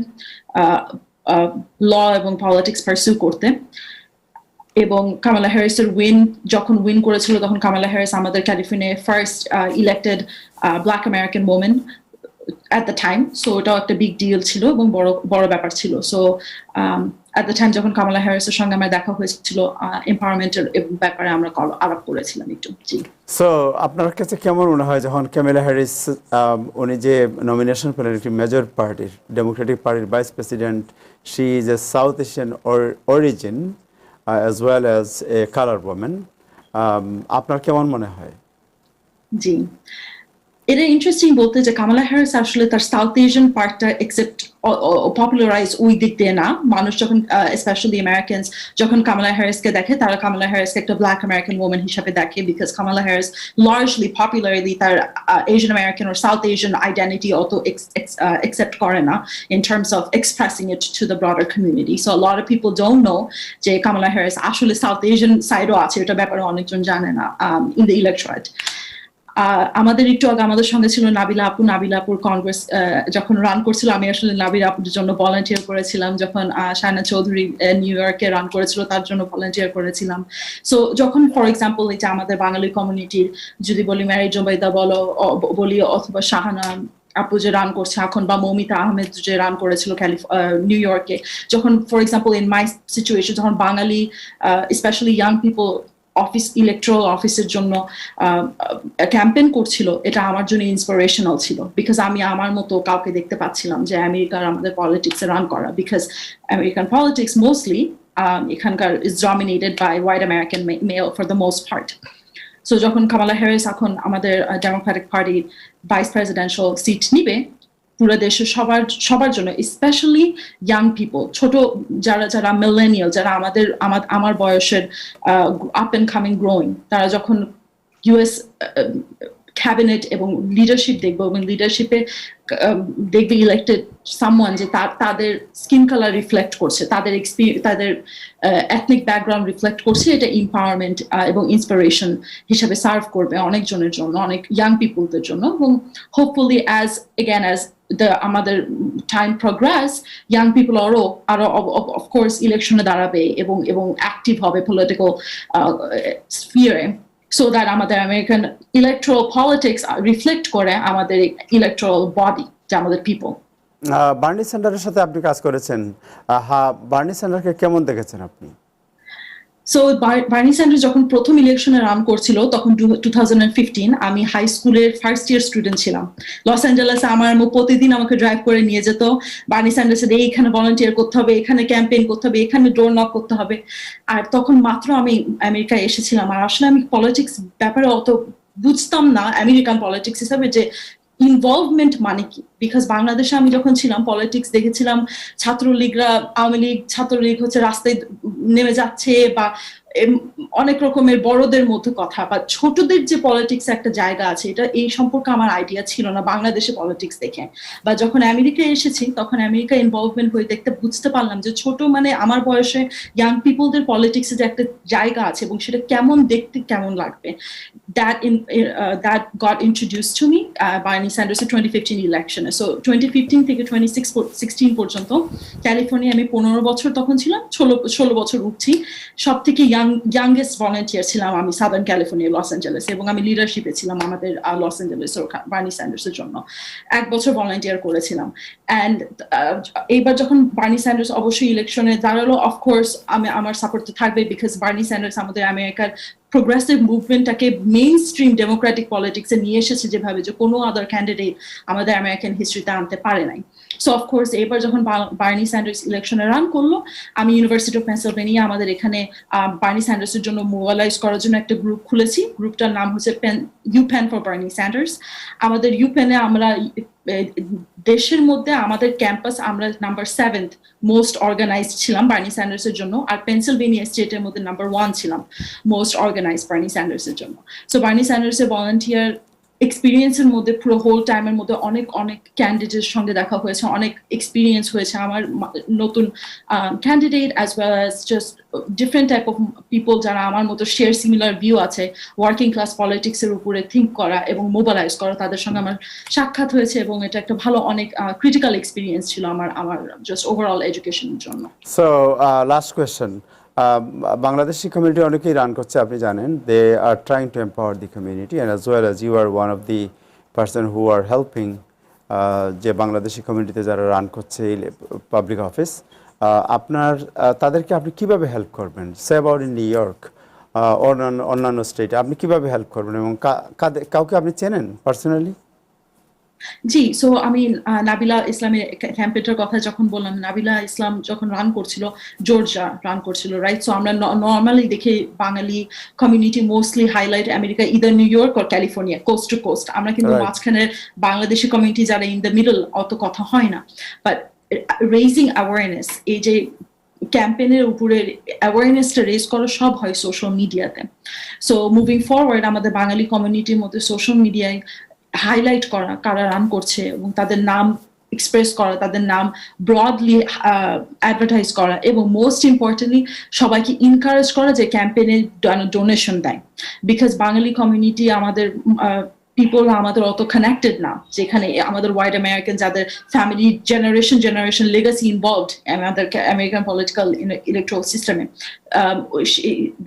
law এবং পলিটিক্স পারসিউ করতে। এবং কামালা হ্যারিসের যখন উইন করেছিল, তখন কামালা হ্যারিস আমাদের ক্যালিফোর্নিয়ায় first elected Black American women at the time, so এটাও একটা বিগ ডিল ছিল এবং বড় ব্যাপার ছিল। সো at the time যখন কামালা হ্যারিসের সঙ্গে আমার দেখা হয়েছিল, এম্পাওয়ারমেন্টের ব্যাপারে আমরা আলাপ করেছিলাম একটু। জি, সো আপনার কাছে কেমন মনে হয় যখন ক্যামিলা হ্যারিস উনি যে নমিনেশন পেলেন একটি মেজর পার্টির, ডেমোক্রেটিক পার্টির vice president, she is a south Asian origin as well as a color woman, আপনার কেমন মনে হয়? জি, এটা ইন্টারেস্টিং বলতে যে কামালা হ্যারিস আসলে তার সাউথ এশিয়ান পার্টটা এক্সেপ্ট পপুলারাইজ ওই দিক দিয়ে না। মানুষ যখন স্পেশালি আমেরিকানস যখন কামালা হ্যারিসকে দেখে, তারা কামালা হ্যারিসকে একটা ব্ল্যাক আমেরিকান ওমেন হিসাবে দেখে, because Kamala Harris largely popularly তার Asian American or South Asian identity অত accept করে না in terms of expressing it to the broader community. So a lot of people don't know যে কামালা হ্যারিস আসলে সাউথ এশিয়ান সাইডও আছে, এটা ব্যাপারে অনেকজন জানে না in the electorate. আমাদের একটু আগে আমাদের সঙ্গে ছিল নাবিলা আপুর কংগ্রেস যখন রান করছিল, আমি আসলে নাবিলা আপুর জন্য ভলান্টিয়ার করেছিলাম। যখন শায়না চৌধুরী নিউ ইয়র্কে রান করেছিল, তার জন্য ভলান্টিয়ার করেছিলাম। সো যখন ফর এক্সাম্পল এই যে আমাদের বাঙালি কমিউনিটির যদি বলি, ম্যারি জোবাইদা বলি অথবা শাহানা আপু যে রান করছে এখন, বা মৌমিতা আহমেদ যে রান করেছিল নিউ ইয়র্কে, যখন for example in my situation, যখন বাঙালি স্পেশালি ইয়াং পিপল ইলেকট্রাল অফিসের জন্য ক্যাম্পেইন করছিল, এটা আমার জন্য ইন্সপিরেশনাল ছিল, বিকজ আমি আমার মতো কাউকে দেখতে পাচ্ছিলাম যে আমেরিকার আমাদের পলিটিক্সে রান করা, বিকজ আমেরিকান পলিটিক্স মোস্টলি এখানকার is dominated by white American male for the most part. So যখন কামালা হ্যারিস এখন আমাদের ডেমোক্রেটিক পার্টির ভাইস প্রেসিডেন্সিয়াল সিট নিবে, পুরো দেশের সবার জন্য, স্পেশালি ইয়াং পিপল, ছোট যারা মিলেনিয়াল, যারা আমার বয়সের আপ এন্ড কামিং গ্রোয়িং, তারা যখন ইউএস ক্যাবিনেট এবং লিডারশিপ দেখবে, এবং লিডারশিপে দেখবে ইলেক্টেড সামওয়ান যে তাদের স্কিন কালার রিফ্লেক্ট করছে, তাদের এথনিক ব্যাকগ্রাউন্ড রিফ্লেক্ট করছে, এটা এম্পাওয়ারমেন্ট এবং ইন্সপিরেশন হিসাবে সার্ভ করবে অনেকজনের জন্য, অনেক ইয়াং পিপলদের জন্য। এবং হোপফুলি অ্যাজ আমাদের টাইম প্রোগ্রেস, ইয়াং পিপল আরো অফকোর্স ইলেকশনে দাঁড়াবে এবং অ্যাক্টিভ হবে পলিটিক্যাল স্ফিয়ারে, সো দ্যাট আমাদের আমেরিকান ইলেকট্রাল পলিটিক্স রিফ্লেক্ট করে আমাদের ইলেকট্রাল বডি, যে আমাদের পিপল। বার্নি স্যান্ডারের সাথে আপনি কাজ করেছেন, বার্নি স্যান্ডারকে কেমন দেখেছেন আপনি? সো বার্নি স্যান্ডার্স যখন প্রথম ইলেকশনে রান করছিল, তখন 2015 আমি হাই স্কুলের ফার্স্ট ইয়ার স্টুডেন্ট ছিলাম। লস অ্যাঞ্জেলেসে আমার প্রতিদিন আমাকে ড্রাইভ করে নিয়ে যেত বার্নি স্যান্ডার্সের, এইখানে ভলান্টিয়ার করতে হবে, এখানে ক্যাম্পেইন করতে হবে, এখানে ডোর নক করতে হবে। আর তখন মাত্র আমি আমেরিকায় এসেছিলাম, আর আসলে আমি পলিটিক্স ব্যাপারে অত বুঝতাম না আমেরিকান পলিটিক্স হিসাবে, যে ইনভলভমেন্ট মানে কি। বিকজ বাংলাদেশে আমি যখন ছিলাম পলিটিক্স দেখেছিলাম, ছাত্রলীগরা, আওয়ামী লীগ, ছাত্রলীগ হচ্ছে রাস্তায় নেমে যাচ্ছে, বা অনেক রকমের বড়দের মধ্যে কথা, বা ছোটদের যে পলিটিক্স একটা জায়গা আছে, এটা এই সম্পর্কে আমার আইডিয়া ছিল না বাংলাদেশে পলিটিক্স দেখে। বা যখন আমেরিকায় এসেছি, তখন আমেরিকা ইনভলভমেন্ট হয়ে বুঝতে পারলাম যে ছোট মানে আমার বয়সে ইয়াং পিপলদের পলিটিক্সে যে একটা জায়গা আছে, এবং সেটা কেমন দেখতে কেমন লাগবে। that got introduced to me Bernie Sanders 2015 election. So 2015 থেকে 2016 পর্যন্ত ক্যালিফোর্নিয়া আমি 15 বছর তখন ছিলাম, 16 বছর উঠছি, সব থেকে ইয়াংগেস্ট ভলান্টিয়ার ছিলাম আমি সাদার্ন ক্যালিফোর্নিয়া লস অ্যাঞ্জেলেস, এবং আমি লিডারশিপে ছিলাম আমাদের লস অ্যাঞ্জেলেসের বার্নি স্যান্ডার্সের জন্য 1 বছর ভলান্টিয়ার করেছিলাম। অ্যান্ড এইবার যখন বার্নি স্যান্ডার্স অবশ্যই ইলেকশনে দাঁড়ালো, অফকোর্স আমার সাপোর্ট তো থাকবে, বিকজ বার্নি স্যান্ডার্স আমাদের আমেরিকার প্রোগ্রেসিভ মুভমেন্টটাকে মেইন স্ট্রিম ডেমোক্রেটিক পলিটিক্সে নিয়ে এসেছে যেভাবে যে কোনো আদার ক্যান্ডিডেট আমাদের আমেরিকান হিস্ট্রিতে আনতে পারে নাই। সো অফকোর্স এবার যখন বার্নি স্যান্ডার্স ইলেকশনে রান করলো, আমি ইউনিভার্সিটি অফ পেনসিলভেনিয়া আমাদের এখানে বার্নি স্যান্ডার্সের জন্য মোবালাইজ করার জন্য একটা গ্রুপ খুলেছি। গ্রুপটার নাম হচ্ছে ইউপেন ফর বার্নি স্যান্ডার্স। আমাদের ইউপেনে আমরা দেশের মধ্যে আমাদের ক্যাম্পাস আমরা নাম্বার 7th মোস্ট অর্গানাইজড ছিলাম বার্নি স্যান্ডার্সের জন্য, আর পেনসিলভেনিয়া স্টেটের মধ্যে নাম্বার 1 ছিলাম মোস্ট অর্গানাইজড বার্নি স্যান্ডার্সের জন্য। সো বার্নি স্যান্ডার্সের ভলান্টিয়ার এক্সপিরিয়েন্সের মধ্যে পুরো হোল টাইমের মধ্যে অনেক ক্যান্ডিডেটের সঙ্গে দেখা হয়েছে, অনেক এক্সপিরিয়েন্স হয়েছে আমার, নতুন candidate as well as just different type of people যারা আমার মতো শেয়ার সিমিলার ভিউ আছে ওয়ার্কিং ক্লাস পলিটিক্সের উপরে থিঙ্ক করা এবং মোবালাইজ করা, তাদের সঙ্গে আমার সাক্ষাৎ হয়েছে, এবং এটা একটা ভালো অনেক ক্রিটিক্যাল এক্সপিরিয়েন্স ছিল আমার জাস্ট ওভারঅল এডুকেশনের জন্য। So last question, Bangladeshi community অনেকেই রান করছে, আপনি জানেন, they are trying to empower the community and as well as you are one of the person who are helping যে বাংলাদেশি কমিউনিটিতে যারা রান করছে পাবলিক অফিস, আপনার তাদেরকে আপনি কিভাবে হেল্প করবেন? Say about in new York, অন্যান্য স্টেটে আপনি কিভাবে হেল্প করবেন, এবং কাউকে আপনি চেনেন পার্সোনালি? জি, সো আমি নাবিলা ইসলামের ক্যাম্পেটার কথা যখন বললাম, নাবিলা ইসলাম যখন রান করছিল জর্জিয়া রান করছিল, রাইট? সো আমরা নর্মালি দেখে Bangali community mostly highlight America, either New York আর ক্যালিফোর্নিয়া, কোস্ট টু কোস্ট। আমরা কিন্তু মাঝখানের বাংলাদেশি কমিউনিটি যারা ইন দ্য মিডল অত কথা হয় না, বাট রেইজিং অ্যাওয়ারনেস, এই যে ক্যাম্পেইনের উপরে অ্যাওয়ারনেসটা রেজ করা সব হয় সোশ্যাল মিডিয়াতে। সো মুভিং ফরওয়ার্ড আমাদের বাঙালি কমিউনিটির মধ্যে সোশ্যাল মিডিয়ায় হাইলাইট করা কারা রান করছে এবং তাদের নাম এক্সপ্রেস করা, তাদের নাম ব্রডলি অ্যাডভার্টাইজ করা, এবং মোস্ট ইম্পর্টেন্টলি সবাইকে ইনকারেজ করা যে ক্যাম্পেইনে ডোনেশন দেয়, বিকজ বাঙালি কমিউনিটি আমাদের পিপল আমাদের অত কানেক্টেড না, যেখানে আমাদের হোয়াইট আমেরিকান যাদের ফ্যামিলি জেনারেশন লেগাসি ইনভলভড আমাদের আমেরিকান পলিটিক্যাল ইলেকট্রাল সিস্টেমে,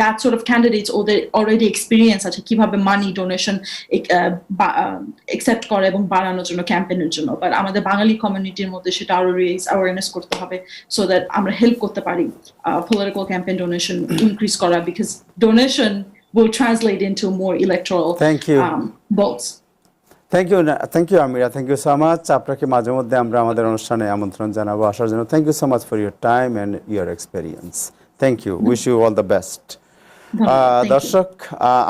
দ্যাট সর্ট অফ ক্যান্ডিডেটস ওদের অলরেডি এক্সপিরিয়েন্স আছে কিভাবে মানি ডোনেশন একসেপ্ট করে এবং বাড়ানোর জন্য ক্যাম্পেইনের জন্য। বাট আমাদের বাঙালি কমিউনিটির মধ্যে সেটা আরো রেজ অ্যাওয়ারনেস করতে হবে সো দ্যাট আমরা হেল্প করতে পারি পলিটিক্যাল ক্যাম্পেইন ডোনেশন ইনক্রিজ করা, because donation will translate into more electoral votes. Thank you Amira, thank you so much. আপনাকে মাঝে মধ্যে আমরা আমাদের অনুষ্ঠানে আমন্ত্রণ জানাবো আসার জন্য। Thank you so much for your time and your experience. Thank you. Wish you all the best. দর্শক,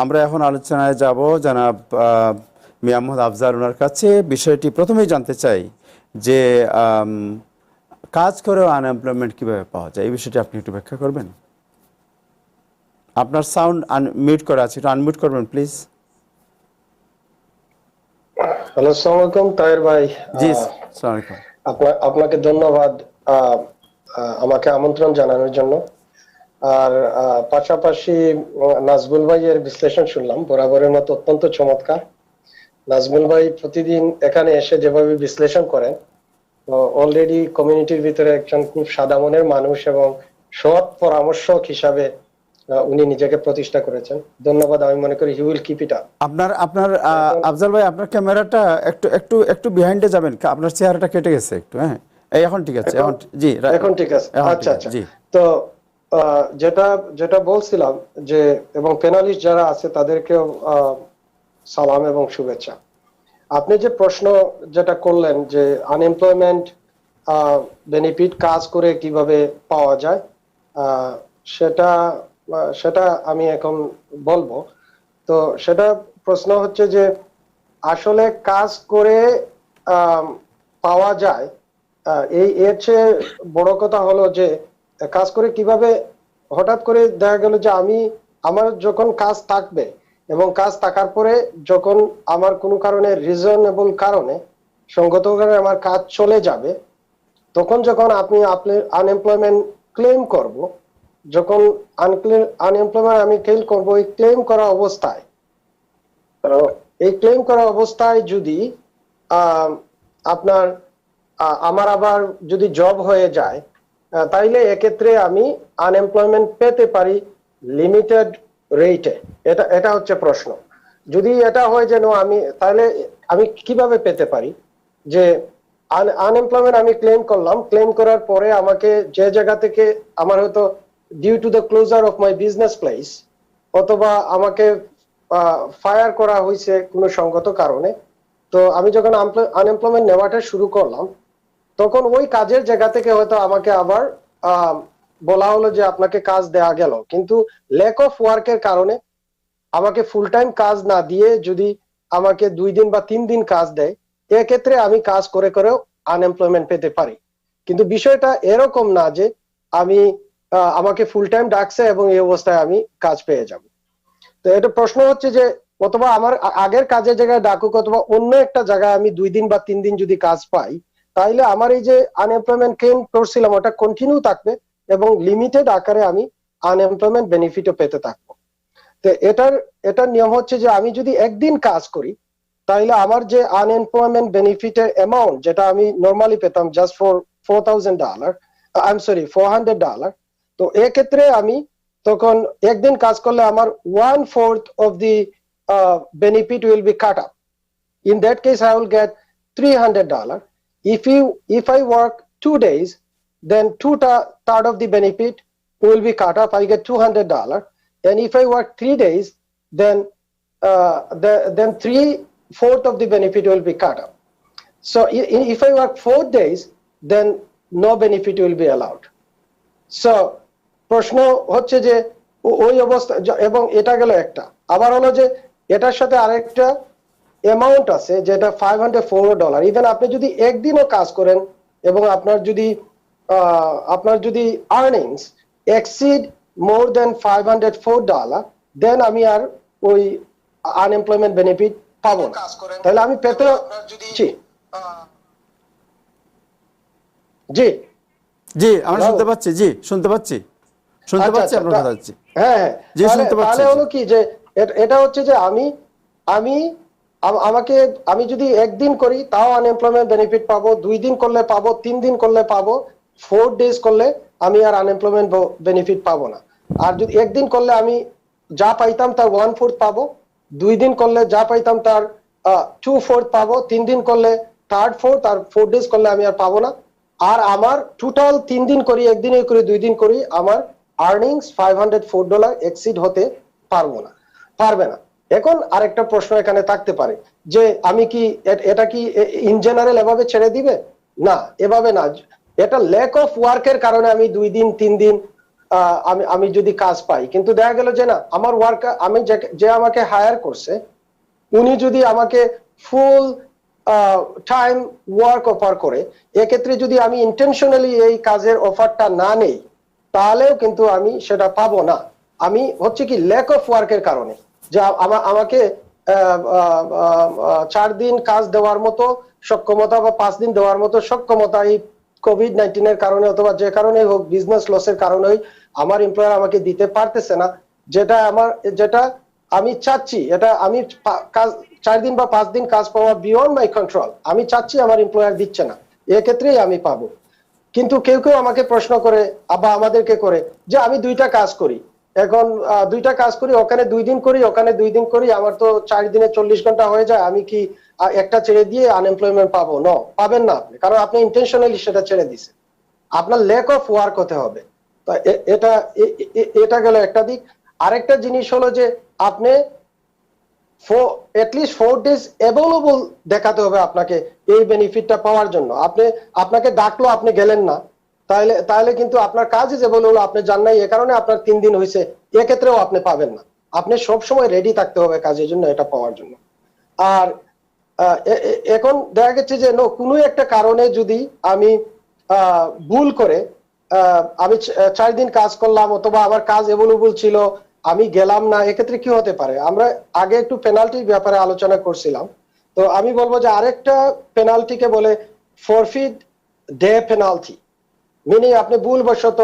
আমরা এখন আলোচনায় যাব জনাব মিয়া মোহাম্মদ আফজাল ওনার কাছে। বিষয়টি প্রথমেই জানতে চাই যে কাজ করেও আনএমপ্লয়মেন্ট কিভাবে পাওয়া যায়, এই বিষয়টি আপনি একটু ব্যাখ্যা করবেন? আপনার সাউন্ড মিউট করা আছে, একটু আনমিউট করবেন প্লিজ। হ্যালো, আসসালামু আলাইকুম তাহের ভাই। জি, আসসালামু আলাইকুম। আপনাকে ধন্যবাদ আমাকে আমন্ত্রণ জানানোর জন্য। আর পাশাপাশি নাজমুল ভাইয়ের বিশ্লেষণ শুনলাম, বরাবরের মতো অত্যন্ত চমৎকার। নাজমুল ভাই প্রতিদিন এখানে এসে যেভাবে বিশ্লেষণ করেন, অলরেডি কমিউনিটির ভিতরে একজন খুব সাদা মনের মানুষ এবং সৎ পরামর্শক হিসাবে উনি নিজেকে প্রতিষ্ঠা করেছেন। ধন্যবাদ। আমি মনে করি he will keep it up. আপনার আফজাল ভাই, আপনার ক্যামেরাটা একটু বিহাইন্ডে যাবেন, আপনার চেহারাটা কেটে গেছে একটু। হ্যাঁ, এখন ঠিক আছে, এখন জি, এখন ঠিক আছে। আচ্ছা আচ্ছা, তো যেটা বলছিলাম যে, এবং প্যানেলিস্ট যারা আছে তাদেরকেও সালাম এবং শুভেচ্ছা। আপনি যে প্রশ্ন যেটা করলেন যে আনএমপ্লয়মেন্ট বেনিফিট কাজ করে কিভাবে পাওয়া যায়, সেটা আমি এখন বলবো। তো সেটা প্রশ্ন হচ্ছে যে আসলে কাজ করে পাওয়া যায়, এর চেয়ে বড় কথা হলো যে কাজ করে কিভাবে, হঠাৎ করে দেখা গেল যে আমার যখন কাজ থাকবে এবং কাজ থাকার পরে যখন আমার কোনো কারণে রিজনেবল কারণে সঙ্গত কারণে আমার কাজ চলে যাবে, তখন যখন আনএমপ্লয়মেন্ট ক্লেম করব, যখন আনএমপ্লয়মেন্ট আমি ক্লেম করবো, ওই ক্লেম করা অবস্থায় তো এই ক্লেম করা অবস্থায় যদি আপনার আমার আবার যদি জব হয়ে যায়, তাইলে এক্ষেত্রে আমি আনএমপ্লয়মেন্ট পেতে পারি লিমিটেড রেটে। এটা হচ্ছে প্রশ্ন। যদি এটা হয় যেন তাহলে আমি কিভাবে পেতে পারি যে আনএমপ্লয়মেন্ট আমি ক্লেম করলাম, ক্লেম করার পরে আমাকে যে জায়গা থেকে আমার হয়তো due to the closure of my business place, অথবা আমাকে ফায়ার করা হয়েছে কোনো সঙ্গত কারণে, তো আমি যখন আনএমপ্লয়মেন্ট নেওয়াটা শুরু করলাম, তখন ওই কাজের জায়গা থেকে হয়তো আমাকে আবার বলা হলো যে আপনাকে কাজ দেয়া গেল, কিন্তু ল্যাক অফ ওয়ার্কের কারণে আমাকে ফুল টাইম কাজ না দিয়ে যদি আমাকে 2 দিন বা 3 দিন কাজ দেয়, এক্ষেত্রে আমি কাজ করে করেও আনএমপ্লয়মেন্ট পেতে পারি। কিন্তু বিষয়টা এরকম না যে আমাকে ফুল টাইম ডাকছে এবং এই অবস্থায় আমি কাজ পেয়ে যাব। তো এটা প্রশ্ন হচ্ছে যে অথবা আমার আগের কাজের জায়গায় ডাকুক, অথবা অন্য একটা জায়গায় আমি 2 দিন বা 3 দিন যদি কাজ পাই, তাইলে আমার এই যে আনএমপ্লয়মেন্ট ক্লেম করছিলাম ওটা কন্টিনিউ থাকবে এবং লিমিটেড আকারে আমি আনএমপ্লয়মেন্ট বেনিফিটও পেতে থাকবো। তো এটার নিয়ম হচ্ছে যে আমি যদি একদিন কাজ করি, তাহলে আমার যে আনএমপ্লয়মেন্ট বেনিফিটের অ্যামাউন্ট যেটা আমি নর্মালি পেতাম জাস্ট ফর $4,000, $400, তো এক্ষেত্রে আমি তখন একদিন কাজ করলে আমার 1/4 of the benefit will be cut up. In that case, I will get $300. If I work 2 days, then 2/3 of the benefit will be cut up. I get $200. And if I work 3 days, then 3/4 of the benefit will be cut up. So if I work 4 days, then no benefit will be allowed. So প্রশ্ন হচ্ছে যে ওই অবস্থা, এবং এটা গেল একটা। আবার হলো যে এটার সাথে আরেকটা অ্যামাউন্ট আছে যেটা $504। ইভেন আপনি যদি একদিনও কাজ করেন এবং আপনার যদি আর্নিংস এক্সিড মোর দেন $504, দেন আমি আর ওই আনএমপ্লয়মেন্ট বেনিফিট পাবো না। তাহলে আমি পেতে জি আমরা শুনতে পাচ্ছি, শুনতে পাচ্ছি আপনার কথা হচ্ছে। হ্যাঁ, তাহলে হলো কি যে এটা হচ্ছে যে আমি যদি একদিন করি তাও আনএমপ্লয়মেন্ট বেনিফিট পাবো, 2 দিন করলে পাবো, 3 দিন করলে পাবো, 4 ডেজ করলে আমি আর আনএমপ্লয়মেন্ট বেনিফিট পাবো না। আর যদি একদিন করলে আমি যা পাইতাম তার 1/4 পাবো, 2 দিন করলে যা পাইতাম তার 2/4 পাবো, 3 দিন করলে 3/4, আর 4 ডেজ করলে আমি আর পাবো না। আর আমার টোটাল 3 দিন করি, একদিনে করি, 2 দিন করি, আমার আর্নিংস $504 এক্সিড হতে পারবে না। এখন আরেকটা প্রশ্ন এখানে থাকতে পারে যে আমি কি এটা কি ইন জেনারেল এভাবে ছেড়ে দিবে? না, এভাবে না। এটা ল্যাক অফ ওয়ার্কের কারণে আমি 2 দিন 3 দিন আমি যদি কাজ পাই, কিন্তু দেখা গেল যে না, আমার ওয়ার্ক যে আমাকে হায়ার করছে উনি যদি আমাকে ফুল টাইম ওয়ার্ক অফার করে, এক্ষেত্রে যদি আমি ইন্টেনশনালি এই কাজের অফারটা না নেই, তাহলেও কিন্তু আমি সেটা পাবো না। আমি হচ্ছে কি ল্যাক অফ ওয়ার্কের কারণে, যে আমাকে 4 দিন কাজ দেওয়ার মতো সক্ষমতা বা 5 দিন দেওয়ার মতো সক্ষমতা এই COVID-19 এর কারণে অথবা যে কারণে হোক, বিজনেস লসের কারণেই আমার এমপ্লয়ার আমাকে দিতে পারতেছে না, যেটা আমি চাচ্ছি। এটা আমি 4 দিন বা 5 দিন কাজ পাওয়া বিয়ন্ড মাই কন্ট্রোল, আমি চাচ্ছি, আমার এমপ্লয়ার দিচ্ছে না, এক্ষেত্রেই আমি পাবো। কিন্তু কেউ আমাকে প্রশ্ন করে বা আমাদেরকে করে যে আমি 2টা কাজ করি, এখন 2টা কাজ করি, ওখানে 2 দিন করি, ওখানে 2 দিন করি, আমার তো 4 দিনে 40 ঘন্টা হয়ে যায়, আমি কি একটা ছেড়ে দিয়ে আনএমপ্লয়মেন্ট পাবো? না, পাবেন না আপনি, কারণ আপনি ইন্টেনশনালি সেটা ছেড়ে দিছেন। আপনার ল্যাক অফ ওয়ার্ক হতে হবে। তো এটা গেল একটা দিক। আরেকটা জিনিস হলো যে আপনি এটলিস্ট 4 ডেজ অ্যাভেলেবল দেখাতে হবে আপনাকে এই বেনিফিটটা পাওয়ার জন্য। আপনাকে ডাকলো, আপনি গেলেন না, তাহলে কিন্তু আপনার কাজ যেবল হলো আপনি জান নাই, এ কারণে আপনার 3 দিন হয়েছে, এক্ষেত্রেও আপনি পাবেন না। আপনি সবসময় রেডি থাকতে হবে কাজের জন্য, এটা পাওয়ার জন্য। আর এখন দেখা গেছে যে কোনো একটা কারণে যদি আমি ভুল করে আমি 4 দিন কাজ করলাম, অথবা আমার কাজ অ্যাভেলেবল ছিল, আমি গেলাম না, এক্ষেত্রে কি হতে পারে? আমরা আগে একটু পেনাল্টির ব্যাপারে আলোচনা করছিলাম, তো আমি বলবো যে আরেকটা পেনাল্টিকে বলে ফরফিট ডে পেনাল্টি। মিনিং আপনি ভুলবশত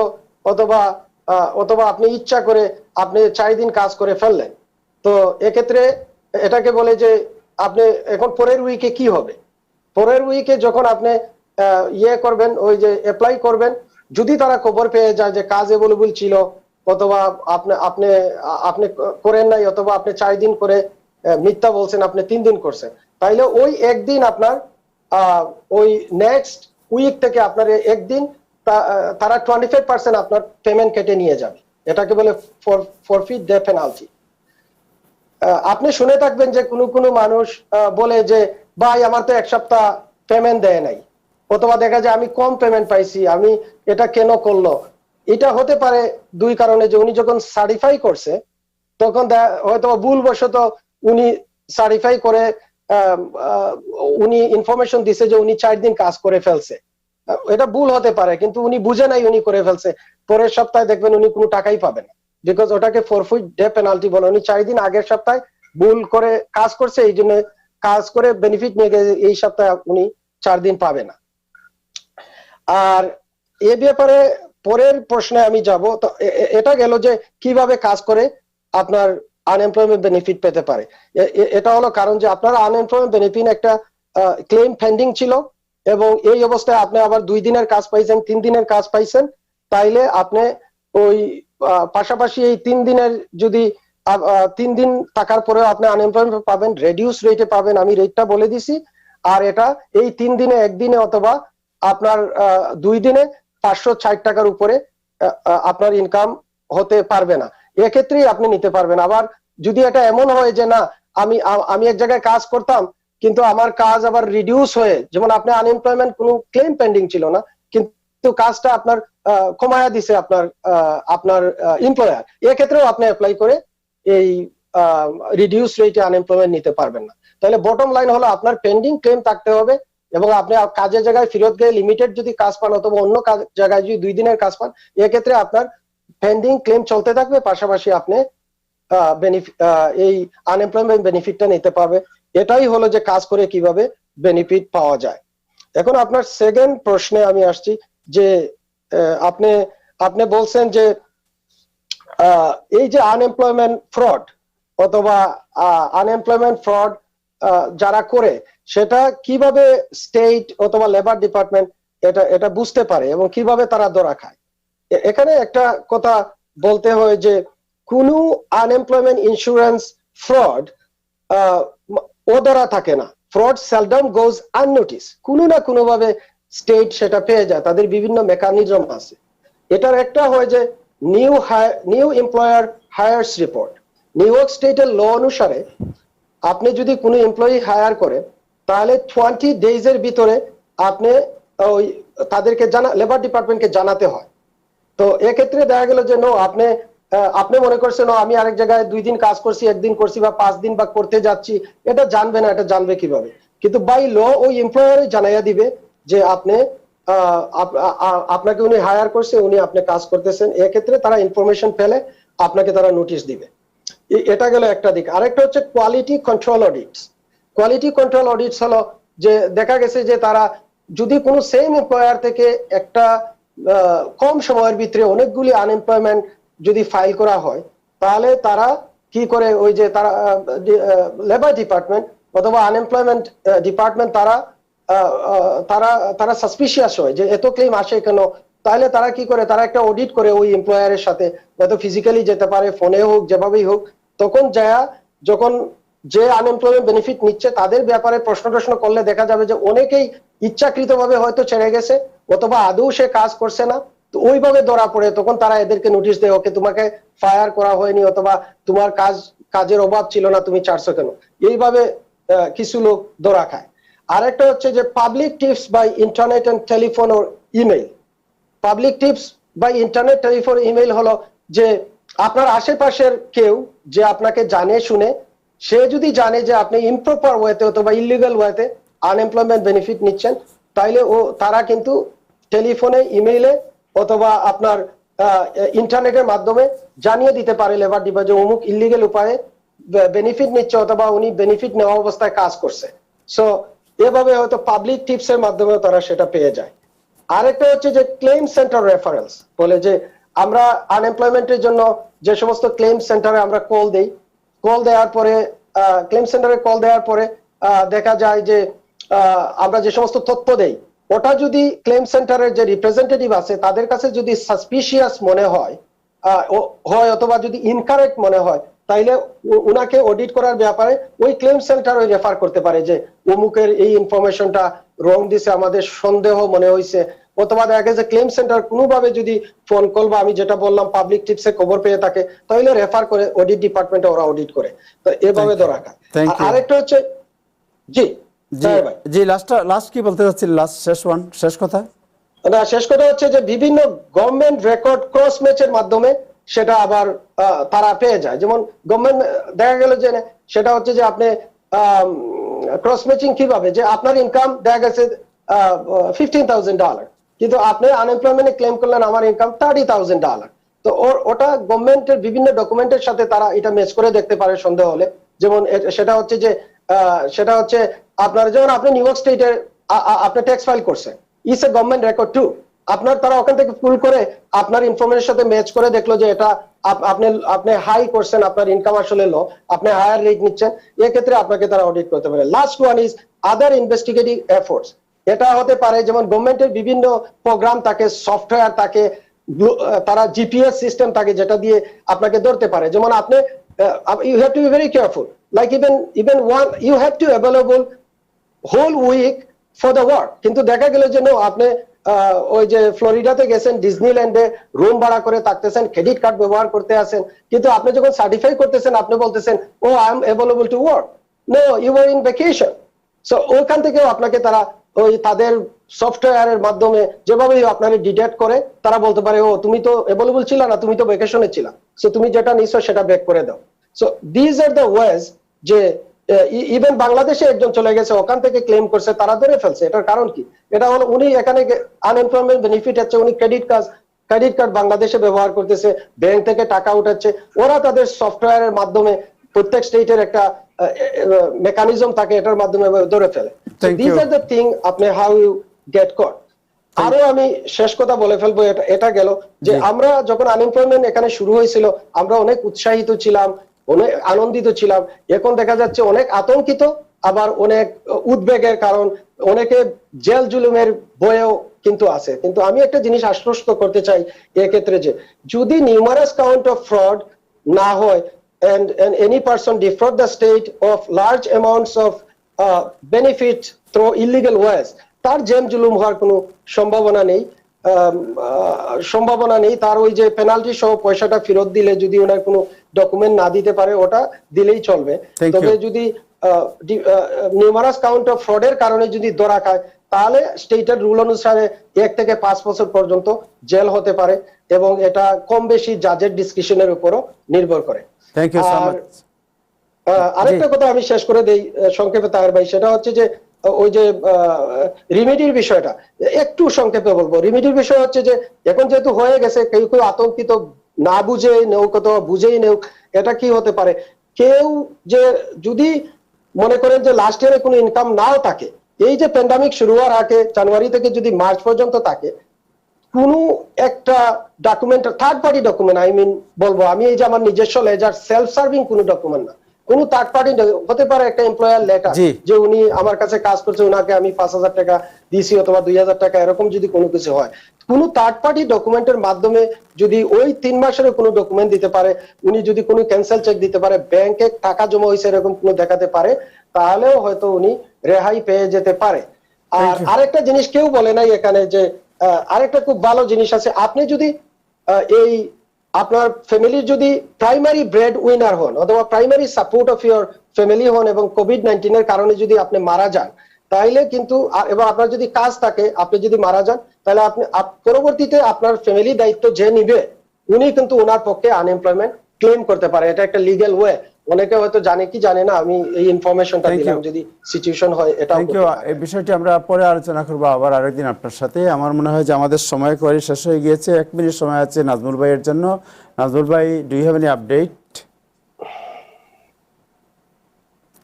অথবা আপনি ইচ্ছা করে আপনি 4 দিন কাজ করে ফেললেন, তো এক্ষেত্রে এটাকে বলে যে আপনি এখন পরের উইকে কি হবে, পরের উইকে যখন আপনি ইয়ে করবেন, ওই যে অ্যাপ্লাই করবেন, যদি তারা খবর পেয়ে যায় যে কাজ অ্যাভেলেবল ছিল, অথবা আপনি আপনি আপনি করেন নাই, অথবা আপনি 4 দিন করে মিথ্যা বলছেন, আপনি 3 দিন করছেন, তাইলে ওই একদিন আপনার ওই নেক্সট উইক থেকে আপনার একদিন তারা 25% আপনার পেমেন্ট কেটে নিয়ে যাবে। এটাকে বলে ফরফিট ডে পেনাল্টি। আপনি শুনে থাকবেন যে কোনো মানুষ বলে যে ভাই আমার তো 1 সপ্তাহ পেমেন্ট দেয় নাই, অথবা দেখা যায় আমি কম পেমেন্ট পাইছি, আমি এটা কেন করলো। এটা হতে পারে 2 কারণে, যে উনি যখন সার্টিফাই করছে তখন হয়তো ভুলবশত উনি সার্টিফাই করে উনি ইনফরমেশন দিছে যে উনি 4 দিন কাজ করে ফেলছে, এটা ভুল হতে পারে, কিন্তু উনি বুঝে নাই উনি করে ফেলছে, পরের সপ্তাহে দেখবেন উনি কোনো টাকাই পাবেন না, বিকজ ওটাকে ফরফিট ডে পেনাল্টি বলে। উনি 4 দিন আগের সপ্তাহে ভুল করে কাজ করছে, এই জন্য কাজ করে বেনিফিট নিয়ে গেছে, এই সপ্তাহে উনি 4 দিন পাবে না। আর এ ব্যাপারে পরের প্রশ্নে আমি যাব। তো এটা গেল যে কিভাবে কাজ করে আপনার আনএমপ্লয়মেন্ট বেনিফিট পেতে পারে। এটা হলো কারণ যে আপনার আনএমপ্লয়মেন্ট বেনিফিট একটা ক্লেম পেন্ডিং ছিল, এবং এই অবস্থায় আপনি আবার 2 দিনের কাজ পাইছেন, 3 দিনের কাজ পাইছেন, তাইলে আপনি ওই পাশাপাশি এই 3 দিনের যদি 3 দিন থাকার পরেও আপনি আনএমপ্লয়মেন্ট পাবেন, রেডিউস রেটে পাবেন, আমি রেটটা বলে দিছি। আর এটা এই 3 দিনে, একদিনে অথবা আপনার 2 দিনে 560 টাকার উপরে আপনার ইনকাম হতে পারবে না, এক্ষেত্রেই আপনি নিতে পারবেন। আবার যদি এটা এমন হয় যে না আমি এক জায়গায় কাজ করতাম, কিন্তু আমার কাজ আবার রিডিউস হয়ে, যেমন আপনি আনএমপ্লয়মেন্ট কোনো ক্লেম পেন্ডিং ছিল না, কিন্তু কাজটা আপনার কমায়া দিছে আপনার এমপ্লয়ার, এক্ষেত্রেও আপনি অ্যাপ্লাই করে এই রিডিউস রেটে আনএমপ্লয়মেন্ট নিতে পারবেন না। তাহলে বটম লাইন হলো আপনার পেন্ডিং ক্লেম থাকতে হবে, এবং আপনি কাজের জায়গায় ফেরত গিয়ে লিমিটেড যদি কাজ পান, অথবা অন্য জায়গায় যদি 2 দিনের কাজ পান, এক্ষেত্রে আপনার পেন্ডিং ক্লেম চলতে থাকবে, পাশাপাশি আপনি এই আনএমপ্লয়মেন্ট বেনিফিটটা নিতে পারবে। এটাই হলো যে কাজ করে কিভাবে বেনিফিট পাওয়া যায়। এখন আপনার সেকেন্ড প্রশ্নে আমি আসছি, যে আপনি বলছেন যে এই যে আনএমপ্লয়মেন্ট ফ্রড, অথবা আনএমপ্লয়মেন্ট ফ্রড যারা করে, সেটা কিভাবে স্টেট অথবা লেবার ডিপার্টমেন্ট এটা বুঝতে পারে এবং কিভাবে তারা ধরা খায়। এখানে একটা কথা বলতে হয় যে কোনো আনএমপ্লয়মেন্ট ইন্স্যুরেন্স ফ্রড ও ধরা থাকে না, ফ্রড সেলডম গোজ আননোটিস, কোনো না কোনো ভাবে স্টেট সেটা পেয়ে যায়, তাদের বিভিন্ন মেকানিজম আছে। এটার একটা হয় যে new employer hires report. New York স্টেটের ল অনুসারে আপনি যদি কোনো এমপ্লয়ি হায়ার করে, তাহলে 20 ডেজের ভিতরে আপনি ওই তাদেরকে লেবার ডিপার্টমেন্টকে জানাতে হয়। তো এক্ষেত্রে দেখা গেল যে আপনি মনে করছেন আমি আরেক জায়গায় 2 দিন কাজ করছি, 1 দিন করছি, বা 5 দিন বা করতে যাচ্ছি, এটা জানবে না, এটা জানবে কিভাবে? কিন্তু বাই ল ওই এমপ্লয়ারই জানাইয়া দিবে যে আপনাকে উনি হায়ার করছে, উনি আপনি কাজ করতেছেন, এক্ষেত্রে তারা ইনফরমেশন পেলে আপনাকে তারা নোটিশ দিবে। এটা গেল একটা দিক। আরেকটা হচ্ছে quality control audits. Quality control audits হলো যে দেখা গেছে যে তারা যদি কোনো সেম এমপ্লয়ার থেকে একটা কম সময়ের ভিতরে অনেকগুলি আনএমপ্লয়মেন্ট যদি ফাইল করা হয়, তাহলে তারা কি করে, ওই যে তারা লেবার ডিপার্টমেন্ট অথবা আনএমপ্লয়মেন্ট ডিপার্টমেন্ট তারা সাসপিশিয়াস হয় যে এত ক্লেম আসে কেন। তাহলে তারা কি করে, তারা একটা অডিট করে ওই এমপ্লয়ারের সাথে, হয়তো ফিজিক্যালি যেতে পারে, ফোনে হোক, যেভাবেই হোক, তখন যখন যে আনএমপ্লয়মেন্ট বেনিফিট নিচ্ছে তাদের ব্যাপারে প্রশ্ন করলে দেখা যাবে যে অনেকেই ইচ্ছাকৃতভাবে হয়তো ছেড়ে গেছে, অথবা আদৌ সে কাজ করছে না, তো ওইভাবে ধরা পড়ে, তখন তারা এদেরকে নোটিশ দেয়, ওকে তোমাকে ফায়ার করা হয়নি, অথবা তোমার কাজের অভাব ছিল না, তুমি ছাড়ছো কেন, এইভাবে কিছু লোক ধরা খায়। আরেকটা হচ্ছে যে public tips by internet and telephone ও email. Public tips by internet, telephone, email হলো যে আপনার আশেপাশের কেউ যে আপনাকে জানে শুনে, সে যদি জানে যে আপনি ইমপ্রপার ওয়েতে অথবা ইলিগাল ওয়েতে আনএমপ্লয়মেন্ট বেনিফিট নিচ্ছেন, তাইলে তারা কিন্তু টেলিফোনে, ইমেইলে অথবা আপনার ইন্টারনেটের মাধ্যমে জানিয়ে দিতে পারে লেবার ডিপার্টমেন্ট যে অমুক ইলিগাল উপায়ে বেনিফিট নিচ্ছে, অথবা উনি বেনিফিট নেওয়া অবস্থায় কাজ করছে। সো এভাবে হয়তো পাবলিক টিপস এর মাধ্যমে তারা সেটা পেয়ে যায়। আরেকটা হচ্ছে যে ক্লেম সেন্টার রেফারেন্স বলে, যে আমরা আনএমপ্লয়মেন্টের জন্য যে সমস্ত ক্লেম সেন্টারে আমরা কল দেওয়ার পরে ক্লেম সেন্টারে কল দেওয়ার পরে দেখা যায় যে আমরা যে সমস্ত তথ্য দেই ওটা যদি ক্লেম সেন্টারের যে রিপ্রেজেন্টেটিভ আছে তাদের কাছে যদি সাসপিশিয়াস মনে হয় অথবা যদি ইনকারেক্ট মনে হয় তাইলে উনাকে অডিট করার ব্যাপারে ওই ক্লেম সেন্টার ওই রেফার করতে পারে যে অমুকের এই ইনফরমেশনটা রং দিছে, আমাদের সন্দেহ মনে হয়েছে। অথবা দেখা গেছে ক্লেম সেন্টার কোনোভাবে যদি ফোন কল বা আমি যেটা বললাম পাবলিক টিপসে খবর পেয়ে থাকে তাহলে রেফার করে অডিট ডিপার্টমেন্টে ওরা অডিট করে। তো এভাবে ধরা হয়। আরেকটা হচ্ছে জি জি লাস্ট কি বলতে চাচ্ছি, শেষ কথা? না, শেষ কথা হচ্ছে যে বিভিন্ন গভর্নমেন্ট রেকর্ড ক্রস ম্যাচের মাধ্যমে সেটা আবার তারা পেয়ে যায়। যেমন গভর্নমেন্ট দেখা গেল যে সেটা হচ্ছে যে আপনি ক্রস ম্যাচিং কিভাবে, যে আপনার ইনকাম দেখা গেছে $15,000 কিন্তু আপনি আনএমপ্লয়মেন্টে ক্লেম করলেন আমার ইনকাম $30,000। তো ওটা গভর্নমেন্টের বিভিন্ন ডকুমেন্টের সাথে তারা এটা ম্যাচ করে দেখতে পারে সন্দেহ হলে। যেমন সেটা হচ্ছে আপনার যেমন আপনি নিউ ইয়র্ক স্টেটে আপনি ট্যাক্স ফাইল করছেন, it's a government record too. আপনার তারা ওখান থেকে পুল করে আপনার ইনফরমেশনের সাথে ম্যাচ করে দেখলো যে এটা আপনি হাই করছেন, আপনার ইনকাম আসলে লো, আপনি হায়ার রেট নিচ্ছেন, এক্ষেত্রে আপনাকে তারা অডিট করতে পারে। Last one is other investigative efforts. এটা হতে পারে যেমন গভর্নমেন্টের বিভিন্ন প্রোগ্রাম থাকে, সফটওয়্যার থাকে, তারা জিপিএস সিস্টেম থাকে যেটা দিয়ে আপনাকে ধরতে পারে। যেমন আপনি you have to be very careful, like even one you have to available whole week for the work. কিন্তু দেখা গেল যে আপনি ওই যে ফ্লোরিডাতে গেছেন, ডিজনিল্যান্ডে রুম ভাড়া করে থাকতেছেন, ক্রেডিট কার্ড ব্যবহার করতে আছেন, কিন্তু আপনি যখন সার্টিফাই করতেছেন আপনি বলতেছেন oh I am available to work, no you are in vacation. So ওইখান থেকেও আপনাকে তারা ওই তাদের সফটওয়্যারের মাধ্যমে যেভাবে আপনাকে ডিটেক্ট করে তারা বলতে পারে ও তুমি তো অ্যাভেলেবল ছিল না, তুমি তো ভ্যাকেশনে ছিলা, সো তুমি যেটা নিছো সেটা ব্যাক করে দাও। So these are the ways যে ইভেন বাংলাদেশে একজন চলে গেছে, ওখান থেকে ক্লেম করছে, তারা ধরে ফেলছে। এটার কারণ কি? এটা হলো উনি এখানে আনএমপ্লয়মেন্ট বেনিফিট আছে, উনি ক্রেডিট কার্ড বাংলাদেশে ব্যবহার করতেছে, ব্যাংক থেকে টাকা উঠাচ্ছে, ওরা তাদের সফটওয়্যারের মাধ্যমে প্রত্যেক স্টেটের একটা মেকানিজম থাকে, এটার মাধ্যমে ধরে ফেলে। দিস আর দ্য থিং আপনি হাউ ইউ গেট কট। আরো আমি শেষ কথা বলে ফেলবো, এটা গেল যে আমরা যখন আনএমপ্লয়মেন্ট এখানে শুরু হয়েছিল আমরা অনেক উৎসাহিত ছিলাম, অনেক আনন্দিত ছিলাম। এখন দেখা যাচ্ছে অনেক আতঙ্কিত, আবার অনেক উদ্বেগের কারণ, অনেকে জেল জুলুমের ভয়েও কিন্তু আছে। কিন্তু আমি একটা জিনিস আশ্বস্ত করতে চাই এক্ষেত্রে যে যদি নিউমারাস কাউন্ট অফ ফ্রড না হয় and any person defraud the state of large amounts of benefit through illegal ways, তার জেল জুলুম হওয়ার কোনো সম্ভাবনা নেই। তার ওই যে পেনাল্টি সহ পয়সাটা ফেরত দিলে যদি ওনার কোনো ডকুমেন্ট না দিতে পারে ওটা দিলেই চলবে। তবে যদি নিউমারাস কাউন্ট অফ ফ্রডের কারণে যদি ধরা খায় তাহলে স্টেটের রুল অনুসারে 1 থেকে 5 বছর পর্যন্ত জেল হতে পারে, এবং এটা কম বেশি জাজের ডিসক্রিপশনের উপরও নির্ভর করে। Thank you so much. আরেকটা কথা আমি শেষ করে দেই সংক্ষেপে তাহের ভাই, সেটা হচ্ছে যে ওই যে রিমিডির বিষয়টা একটু সংক্ষেপে বলবো। রিমিডির বিষয় হচ্ছে যে এখন যেহেতু হয়ে গেছে, কেউ কেউ আতঙ্কিত, না বুঝে নেও, কত বুঝেই নেও, এটা কি হতে পারে, কেউ যে যদি মনে করেন যে লাস্ট ইয়ারে কোনো ইনকাম নাও থাকে, এই যে প্যান্ডামিক শুরু হওয়ার আগে জানুয়ারি থেকে যদি মার্চ পর্যন্ত থাকে, কোনো একটা ডকুমেন্ট, থার্ড পার্টি ডকুমেন্ট বলবো আমি, এই যে আমার নিজস্ব লেজার সেলফ সার্ভিং কোনো ডকুমেন্ট না, কোন থার্ড পার্টি হতে পারে একটা এমপ্লয়ার লেটার যে উনি আমার কাছে কাজ করছে, ওনাকে আমি 5,000 টাকা দিয়েছি অথবা 2,000 টাকা, এরকম যদি কোনো কিছু হয়, কোন থার্ড পার্টি ডকুমেন্টের মাধ্যমে যদি ওই 3 মাসের কোনো ডকুমেন্ট দিতে পারে, উনি যদি কোনো ক্যান্সেল চেক দিতে পারে, ব্যাংকে টাকা জমা হয়েছে এরকম কোনো দেখাতে পারে, তাহলেও হয়তো উনি রেহাই পেয়ে যেতে পারে। আর আরেকটা জিনিস কেউ বলে নাই এখানে, যে আরেকটা খুব ভালো জিনিস আছে, আপনি যদি এই আপনার ফ্যামিলির যদি প্রাইমারি ব্রেড উইনার হন অথবা primary support of your family হন এবং কোভিড-19 এর কারণে যদি আপনি মারা যান, তাইলে কিন্তু, এবং আপনার যদি কাজ থাকে, আপনি যদি মারা যান, তাহলে আপনি পরবর্তীতে আপনার ফ্যামিলি দায়িত্ব যে নিবে উনি কিন্তু ওনার পক্ষে আনএমপ্লয়মেন্ট ক্লেম করতে পারে। এটা একটা লিগ্যাল ওয়ে। অনেকে হয়তো জানে কি জানে না, আমি এই ইনফরমেশনটা দিলাম, যদি সিচুয়েশন হয় এটা। Thank you. এই বিষয়টি আমরা পরে আলোচনা করব আবার আরেকদিন আপনার সাথে। আমার মনে হয় যে আমাদের সময় করে শেষ হয়ে গিয়েছে। 1 মিনিট সময় আছে নাজমুল ভাইয়ের জন্য। নাজমুল ভাই, do you have any update?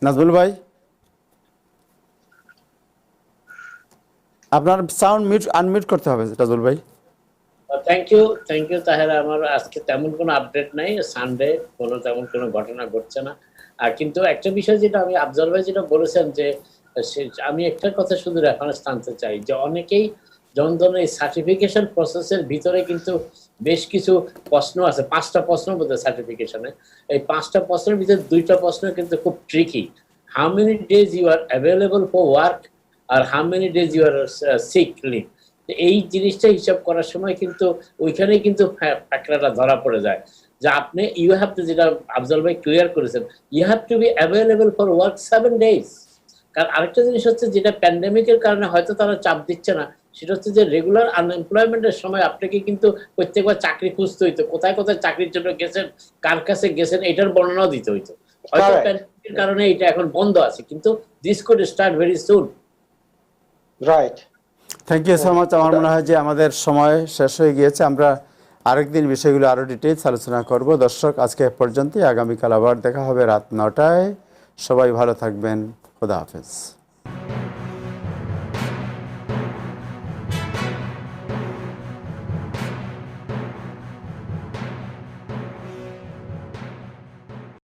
Nazmul ভাই, আপনার সাউন্ড আনমিউট করতে হবে নাজমুল ভাই। Thank you Tahera. আমার আজকে তেমন কোনো আপডেট নাই, সানডে তেমন কোনো ঘটনা ঘটছে না। আর কিন্তু একটা বিষয় যেটা আমি আফজল ভাই যেটা বলেছেন যে আমি একটা কথা শুধু রেফারেন্স টানতে চাই যে অনেকেই যেমন ধরুন এই সার্টিফিকেশন প্রসেসের ভিতরে কিন্তু বেশ কিছু প্রশ্ন আছে, 5টা প্রশ্ন বোধ হয় সার্টিফিকেশনে। এই 5টা প্রশ্নের ভিতরে 2টা প্রশ্ন কিন্তু খুব tricky. How many days you are available for work আর how many days you are sick leave. এই জিনিসটা হিসাব করার সময় কিন্তু ওইখানেই কিন্তু ফ্যাক্টরটা ধরা পড়ে যায় যে আপনি ইউ হ্যাভ টু, যেটা আফজল ভাই ক্লিয়ার করেছেন, you have to be available for work 7 days। কারণ আরেকটা জিনিস হচ্ছে যেটা প্যান্ডেমিকের কারণে হয়তো তারা চাপ দিচ্ছে না, সেটা হচ্ছে যে রেগুলার আনএমপ্লয়মেন্টের সময় আপনাকে কিন্তু প্রত্যেকবার চাকরি খুঁজতে হইতো, কোথায় কোথায় চাকরির জন্য গেছেন, কার কাছে গেছেন, এটার বর্ণনাও দিতে হইতো। হয়তো প্যান্ডেমিকের কারণে এটা এখন বন্ধ আছে, কিন্তু this could start very soon. Right, thank you so much. আমার মনে হয় যে আমাদের সময় শেষ হয়ে গিয়েছে। আমরা আরেকদিন বিষয়গুলো আরও ডিটেইলস আলোচনা করব। দর্শক, আজকে এ পর্যন্তই। আগামীকাল আবার দেখা হবে রাত 9টায়। সবাই ভালো থাকবেন। খোদা হাফেজ।